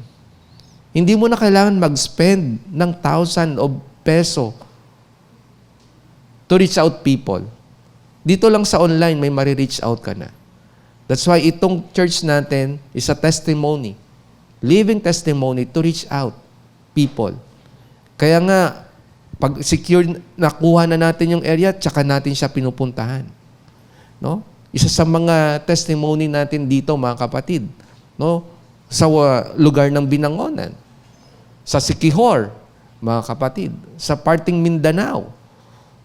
Hindi mo na kailangan mag-spend ng thousands of peso to reach out people. Dito lang sa online, may ma-reach out ka na. That's why itong church natin is a testimony, living testimony to reach out people. Kaya nga, pag secure, nakuha na natin yung area, tsaka natin siya pinupuntahan. No? Isa sa mga testimony natin dito, mga kapatid, no? Sa lugar ng Binangonan, sa Siquijor, mga kapatid, sa parting Mindanao,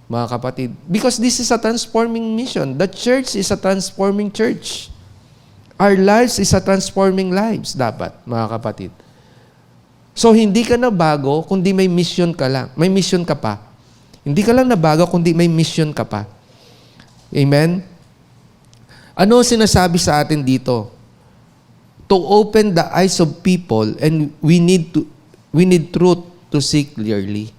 mga kapatid. Because this is a transforming mission. The church is a transforming church. Our lives is a transforming lives, dapat, mga kapatid. So, hindi ka na bago, kundi may mission ka lang. May mission ka pa. Hindi ka lang na bago, kundi may mission ka pa. Amen? Ano sinasabi sa atin dito? To open the eyes of people, and we need truth to see clearly.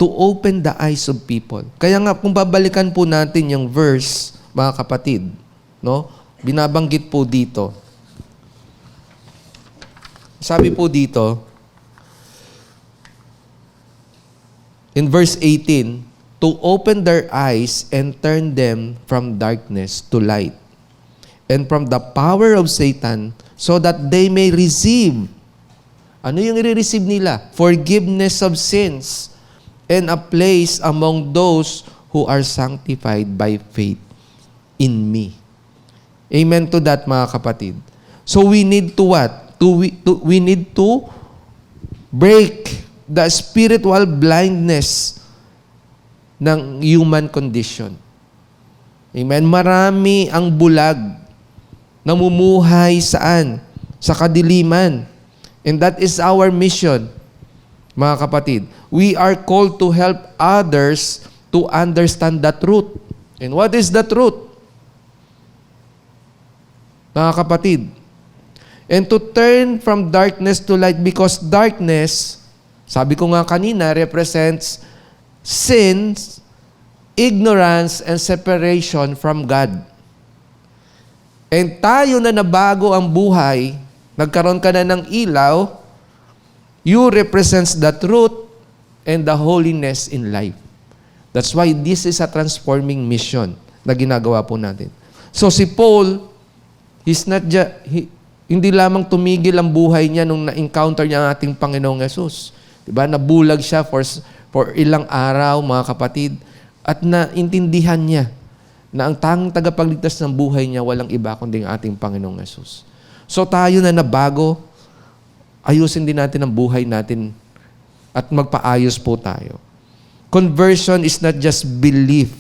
To open the eyes of people. Kaya nga, kung babalikan po natin yung verse, mga kapatid, no? Binabanggit po dito. Sabi po dito, in verse 18, to open their eyes and turn them from darkness to light, and from the power of Satan, so that they may receive. Ano yung i-receive nila? Forgiveness of sins and a place among those who are sanctified by faith in me. Amen to that, mga kapatid. So we need to what? We need to break the spiritual blindness ng human condition. Amen? Marami ang bulag, namumuhay saan? Sa kadiliman. And that is our mission, mga kapatid. We are called to help others to understand the truth. And what is the truth? Mga kapatid. And to turn from darkness to light, because darkness, sabi ko nga kanina, represents sins, ignorance, and separation from God. And tayo na nabago ang buhay, nagkaroon ka na ng ilaw, you represents the truth and the holiness in life. That's why this is a transforming mission na ginagawa po natin. So si Paul, hindi lamang tumigil ang buhay niya nung na-encounter niya ang ating Panginoong Yesus. Diba? Nabulag siya for ilang araw, mga kapatid, at naintindihan niya na ang tanging tagapagligtas ng buhay niya walang iba kundi ang ating Panginoong Yesus. So tayo na nabago, ayusin din natin ang buhay natin at magpaayos po tayo. Conversion is not just belief.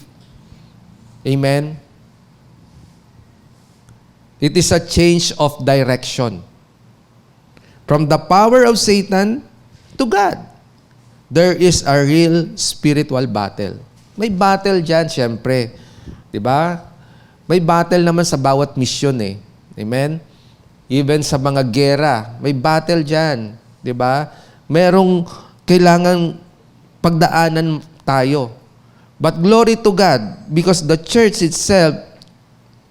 Amen? It is a change of direction. From the power of Satan to God. There is a real spiritual battle. May battle dyan, siyempre. Diba? May battle naman sa bawat mission eh. Amen? Even sa mga gera, may battle dyan. Diba? Merong kailangan pagdaanan tayo. But glory to God, because the church itself,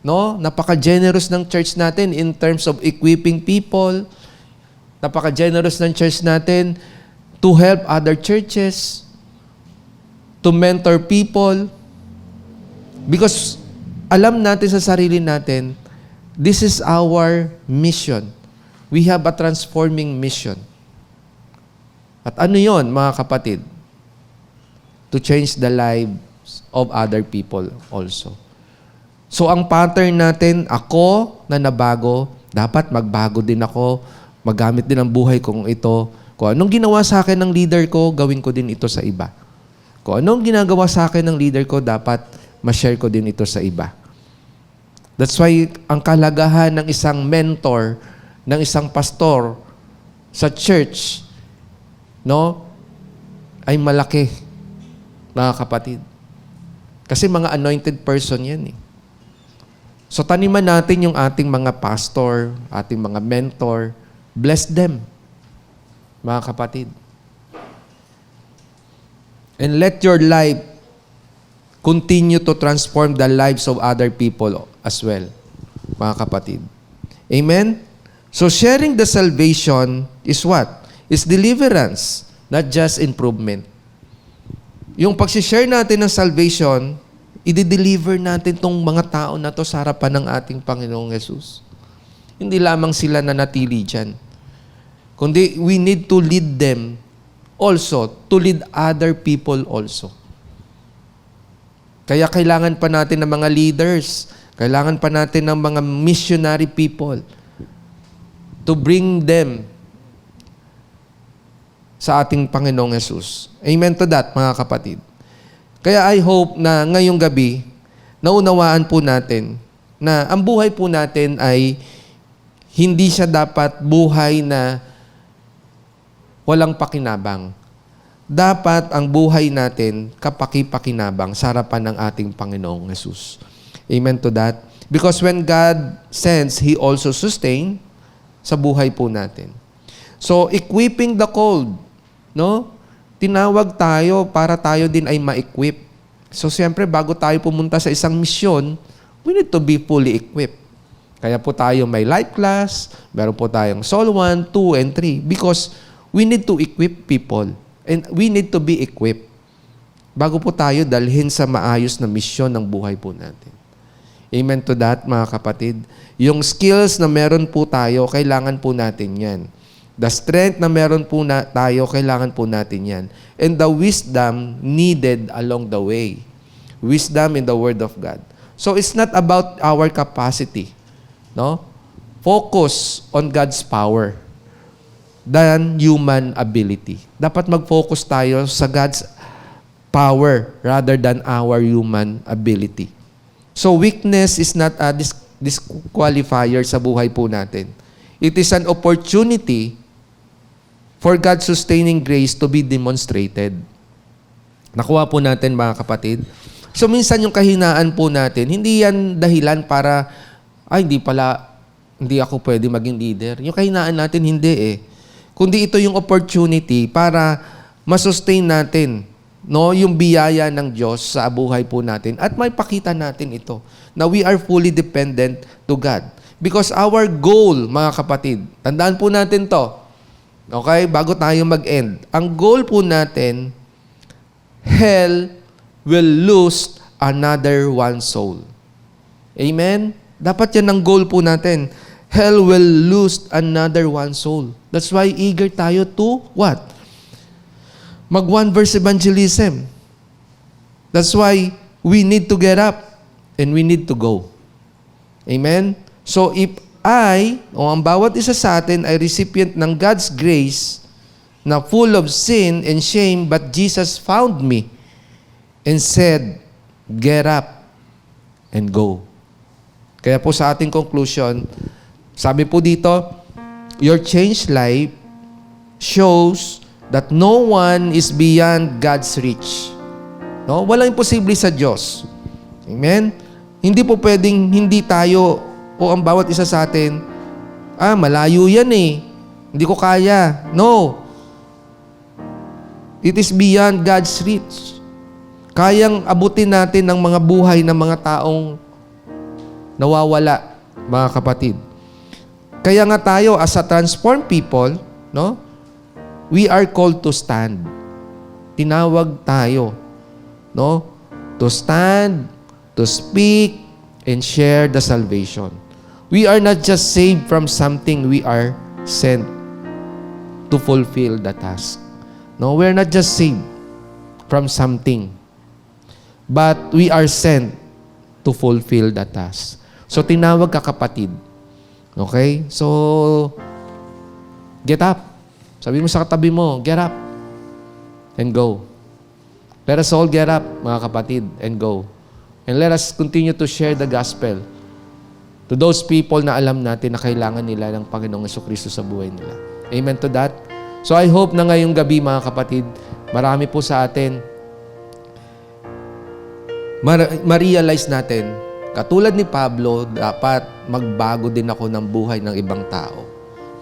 no, napaka-generous ng church natin in terms of equipping people. Napaka-generous ng church natin to help other churches, to mentor people. Because alam natin sa sarili natin, this is our mission. We have a transforming mission. At ano yon, mga kapatid? To change the lives of other people also. So ang pattern natin, ako na nabago, dapat magbago din ako, magamit din ang buhay kong ito. Kung anong ginawa sa akin ng leader ko, gawin ko din ito sa iba. Kung anong ginagawa sa akin ng leader ko, dapat ma-share ko din ito sa iba. That's why ang kalagahan ng isang mentor, ng isang pastor sa church, no, ay malaki, mga kapatid. Kasi mga anointed person yan eh. So taniman natin yung ating mga pastor, ating mga mentor, bless them, mga kapatid. And let your life continue to transform the lives of other people as well, mga kapatid. Amen? So sharing the salvation is what? Is deliverance, not just improvement. Yung pag-share natin ng salvation, i-deliver natin tong mga tao na to sa harapan ng ating Panginoong Jesus. Hindi lamang sila na natili dyan. Kundi we need to lead them also, to lead other people also. Kaya kailangan pa natin ng mga leaders, kailangan pa natin ng mga missionary people to bring them sa ating Panginoong Jesus. Amen to that, mga kapatid. Kaya I hope na ngayong gabi, naunawaan po natin na ang buhay po natin ay hindi siya dapat buhay na walang pakinabang. Dapat ang buhay natin kapaki-pakinabang sa harapan ng ating Panginoong Jesus. Amen to that. Because when God sends, He also sustain sa buhay po natin. So, equipping the called, no? Tinawag tayo para tayo din ay ma-equip. So, siyempre, bago tayo pumunta sa isang misyon, we need to be fully equipped. Kaya po tayo may life class, meron po tayong Soul 1, 2, and 3 because we need to equip people. And we need to be equipped bago po tayo dalhin sa maayos na misyon ng buhay po natin. Amen to that, mga kapatid. Yung skills na meron po tayo, kailangan po natin yan. The strength na meron po tayo, kailangan po natin yan. And the wisdom needed along the way. Wisdom in the Word of God. So it's not about our capacity. No? Focus on God's power than human ability. Dapat mag-focus tayo sa God's power rather than our human ability. So weakness is not a disqualifier sa buhay po natin. It is an opportunity for God's sustaining grace to be demonstrated. Nakuha po natin, mga kapatid. So minsan yung kahinaan po natin, hindi yan dahilan para, hindi ako pwede maging leader. Yung kahinaan natin, hindi eh. Kundi ito yung opportunity para masustain natin, no, yung biyaya ng Diyos sa buhay po natin at may pakita natin ito na we are fully dependent to God. Because our goal, mga kapatid, tandaan po natin to, okay, bago tayo mag-end. Ang goal po natin, hell will lose another one soul. Amen? Dapat yan ang goal po natin. Hell will lose another one soul. That's why eager tayo to what? Mag-one verse evangelism. That's why we need to get up and we need to go. Amen? So if ang bawat isa sa atin ay recipient ng God's grace na full of sin and shame, but Jesus found me and said, get up and go. Kaya po sa ating conclusion, sabi po dito, your changed life shows that no one is beyond God's reach. No? Walang imposible sa Diyos. Amen? Hindi po pwedeng hindi tayo o ang bawat isa sa atin, malayo yan eh. Hindi ko kaya. No. It is beyond God's reach. Kayang abutin natin ang mga buhay ng mga taong nawawala, mga kapatid. Kaya nga tayo, as a transformed people, no, we are called to stand. Tinawag tayo, no, to stand, to speak, and share the salvation. We are not just saved from something, we are sent to fulfill the task. No, we're not just saved from something, but we are sent to fulfill the task. So, tinawag ka kapatid. Okay? So, get up. Sabi mo sa katabi mo, get up and go. Let us all get up, mga kapatid, and go. And let us continue to share the gospel to those people na alam natin na kailangan nila ng Panginoong Jesucristo sa buhay nila. Amen to that? So I hope na ngayong gabi, mga kapatid, marami po sa atin, ma-realize natin, katulad ni Pablo, dapat magbago din ako ng buhay ng ibang tao.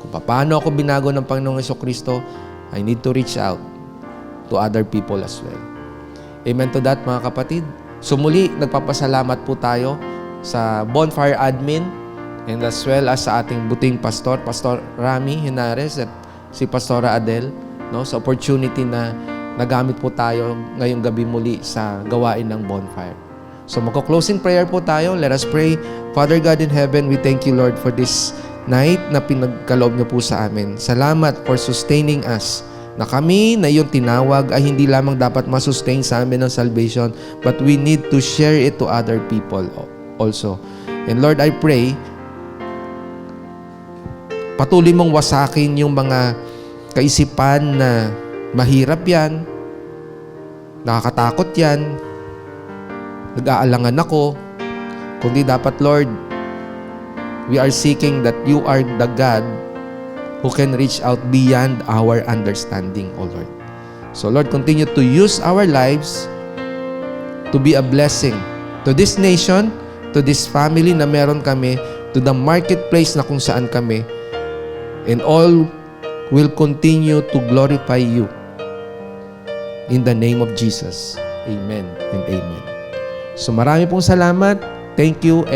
Kung paano ako binago ng Panginoong Jesucristo, I need to reach out to other people as well. Amen to that, mga kapatid? So muli, nagpapasalamat po tayo sa Bonfire Admin and as well as sa ating buting pastor, Pastor Rami Henares at si Pastora Adel, no, sa opportunity na nagamit po tayo ngayong gabi muli sa gawain ng Bonfire. So magko-closing prayer po tayo. Let us pray. Father God in heaven, we thank you, Lord, for this night na pinagkaloob niyo po sa amin. Salamat for sustaining us, na kami na iyong tinawag ay hindi lamang dapat masustain sa amin ng salvation, but we need to share it to other people also. And Lord, I pray, patuloy mong wasakin yung mga kaisipan na mahirap yan, nakakatakot yan, nag-aalangan ako, kundi dapat, Lord, we are seeking that you are the God who can reach out beyond our understanding, O Lord. So Lord, continue to use our lives to be a blessing to this nation, to this family na meron kami, to the marketplace na kung saan kami, and all will continue to glorify you. In the name of Jesus. Amen and amen. So marami pong salamat. Thank you.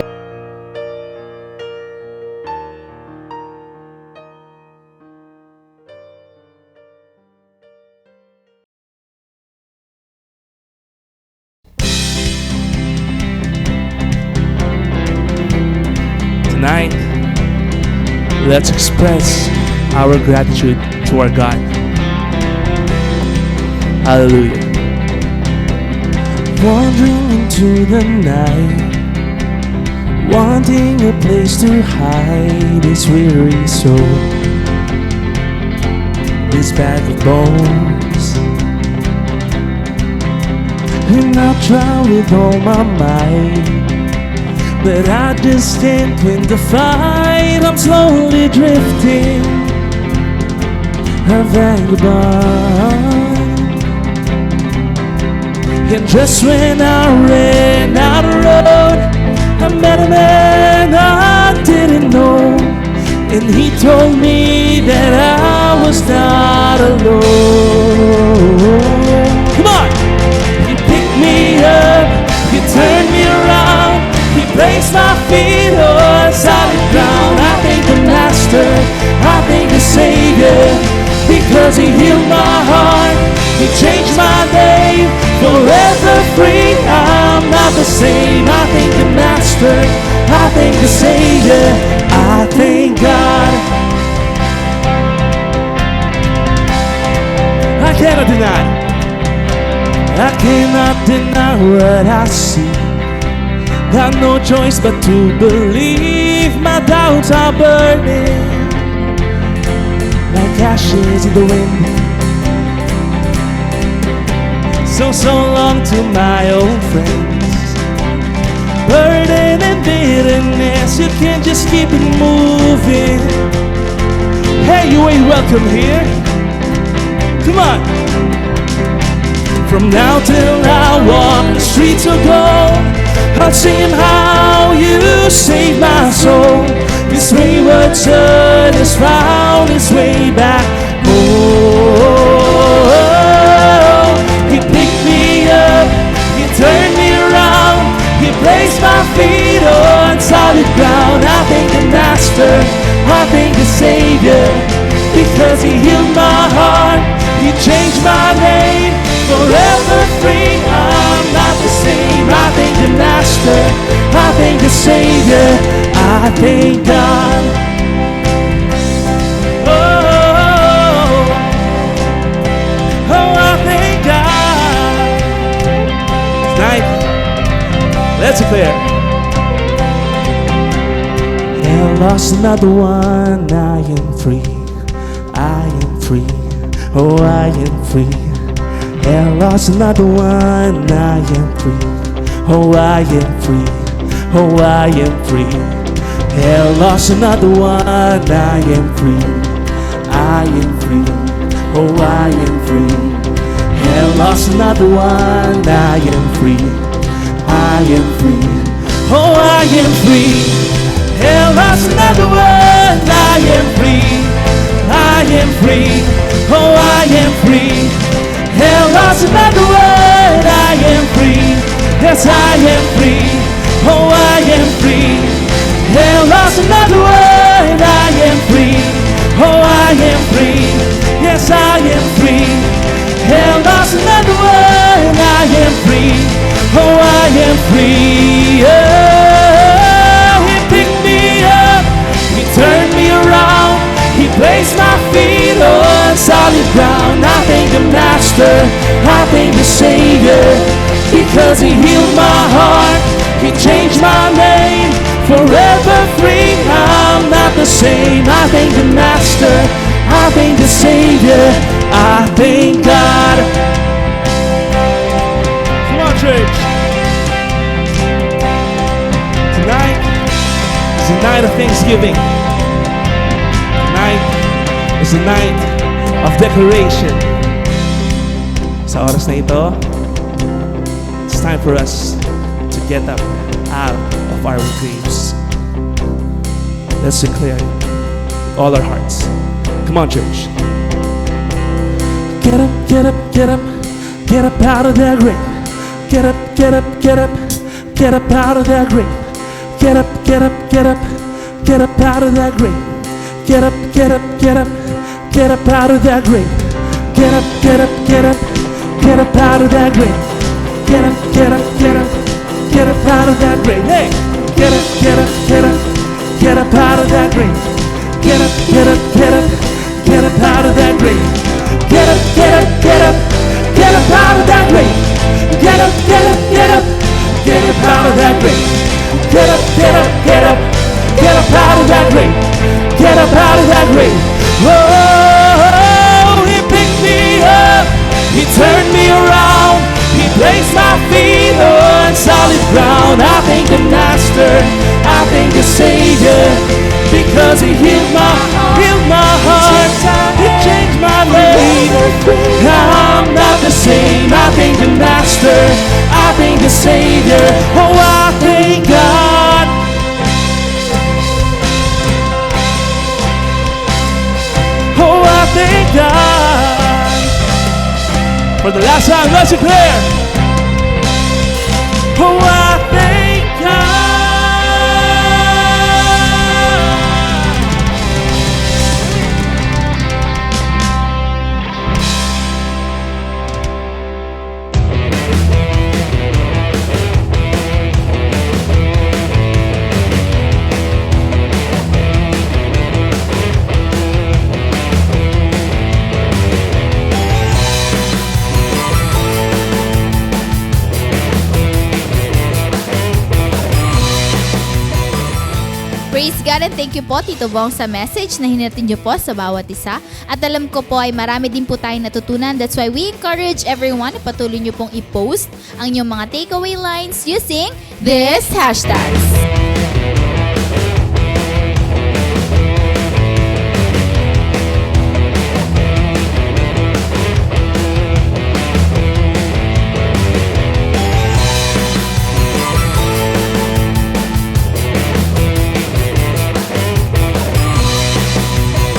Tonight, let's express our gratitude to our God. Hallelujah. Wandering into the night, wanting a place to hide this weary soul, this bag of bones. And I'll try with all my might, but I just can't win the fight. I'm slowly drifting, a vagabond. And just when I ran out of road, I met a man I didn't know, and he told me that I was not alone. Come on! He picked me up, he turned me around, he placed my feet on solid ground. I thank the Master, I thank the Savior, because he healed my heart, he changed my name, forever free. I'm not the same. I thank the Master, I thank the Savior, I thank God. I cannot deny, I cannot deny what I see. Got no choice but to believe. My doubts are burning like ashes in the wind. So long to my old friends, burden and bitterness, you can't just keep it moving. Hey, you ain't welcome here. Come on. From now till I walk the streets of gold, I'll sing how you saved my soul. This wayward son has found his way back home. He picked me up, he turned me around, he placed my feet on solid ground. I thank the Master, I thank the Savior, because he healed my heart, he changed my name, forever free. I'm not the same. I thank the Master, I thank the Savior, I thank God. declare. And lost another one, I am free. I am free. Oh, I am free. And lost another one, I am free. Oh, I am free. Oh, I am free. And lost another one, I am free. I am free. Oh, I am free. And lost another one, I am free. I am free. Oh, I am free. And lost another one, I am free. I am free. Oh, I am free. And lost another one, I am free. Yes, I am free. Oh, I am free. And lost another one, I am free. Oh, I am free. Yes, I am free. And lost another one, I am free. Oh, I am free. Oh, he picked me up. He turned me around. He placed my feet on solid ground. I thank the Master. I thank the Savior. Because he healed my heart. He changed my name. Forever free, I'm not the same. I thank the Master, I thank the Savior, I thank God. Come on, church. Tonight is a night of Thanksgiving. Tonight is a night of declaration. Sa oras na ito, it's time for us to get up out of our graves. Let's declare it with all our hearts. Come on, church. Get up, get up, get up, get up out of that grave. Get up, get up, get up, get up out of that grave. Get up, get up, get up, get up out of that grave. Get up, get up, get up, get up out of that grave. Get up, get up, get up, get up out of that grave. Get up, get up, get up, get up out of that grave. Hey, get up, get up, get up, get up out of that grave. Get up, get up, get up, get up out of that grave. Get up, get up, get up, get up out of that grave. Get up, get up, get up, get up out of that grave. Get up, get up, get up, get up out of that grave. Get up out of that grave. Oh, he picked me up. He turned me around. He placed my feet on solid ground. I thank the Master, I thank the Savior, because he healed my heart, he changed my name. I'm not the same. I thank the Master, I thank the Savior. Oh, I thank God. Oh, I thank God. For the last time, let's declare. Oh, I thank God. Praise God and thank you po Tito Bong sa message na hinatid niyo po sa bawat isa. At alam ko po ay marami din po tayong natutunan. That's why we encourage everyone na patuloy niyo pong i-post ang inyong mga takeaway lines using this hashtags.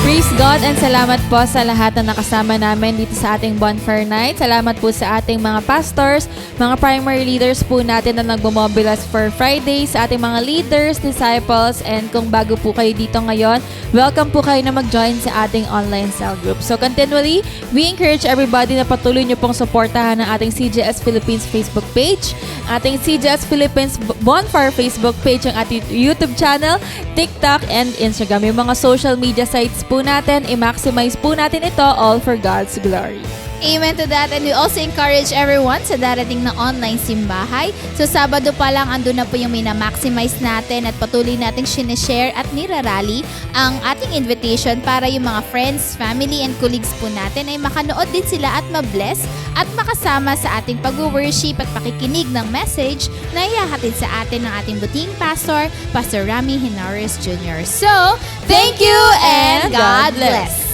Praise God and salamat po sa lahat na nakasama namin dito sa ating Bonfire Night. Salamat po sa ating mga pastors, mga primary leaders po natin na nagbumobilize for Friday, sa ating mga leaders, disciples, and kung bago po kayo dito ngayon, welcome po kayo na mag-join sa ating online cell group. So continually, we encourage everybody na patuloy nyo pong suportahan ang ating CJS Philippines Facebook page, ating CJS Philippines Bonfire Facebook page, ang ating YouTube channel, TikTok, and Instagram. Yung mga social media sites po natin, i-maximize po natin ito all for God's glory. Amen to that. And we also encourage everyone sa darating na online simbahay. So Sabado pa lang, andun na po yung minamaximize natin at patuloy nating sinishare at nirarally ang ating invitation para yung mga friends, family, and colleagues po natin ay makanood din sila at mabless at makasama sa ating pag-worship at pakikinig ng message na ihahatid sa atin ng ating buting pastor, Pastor Rami Henares Jr. So, thank you and God bless!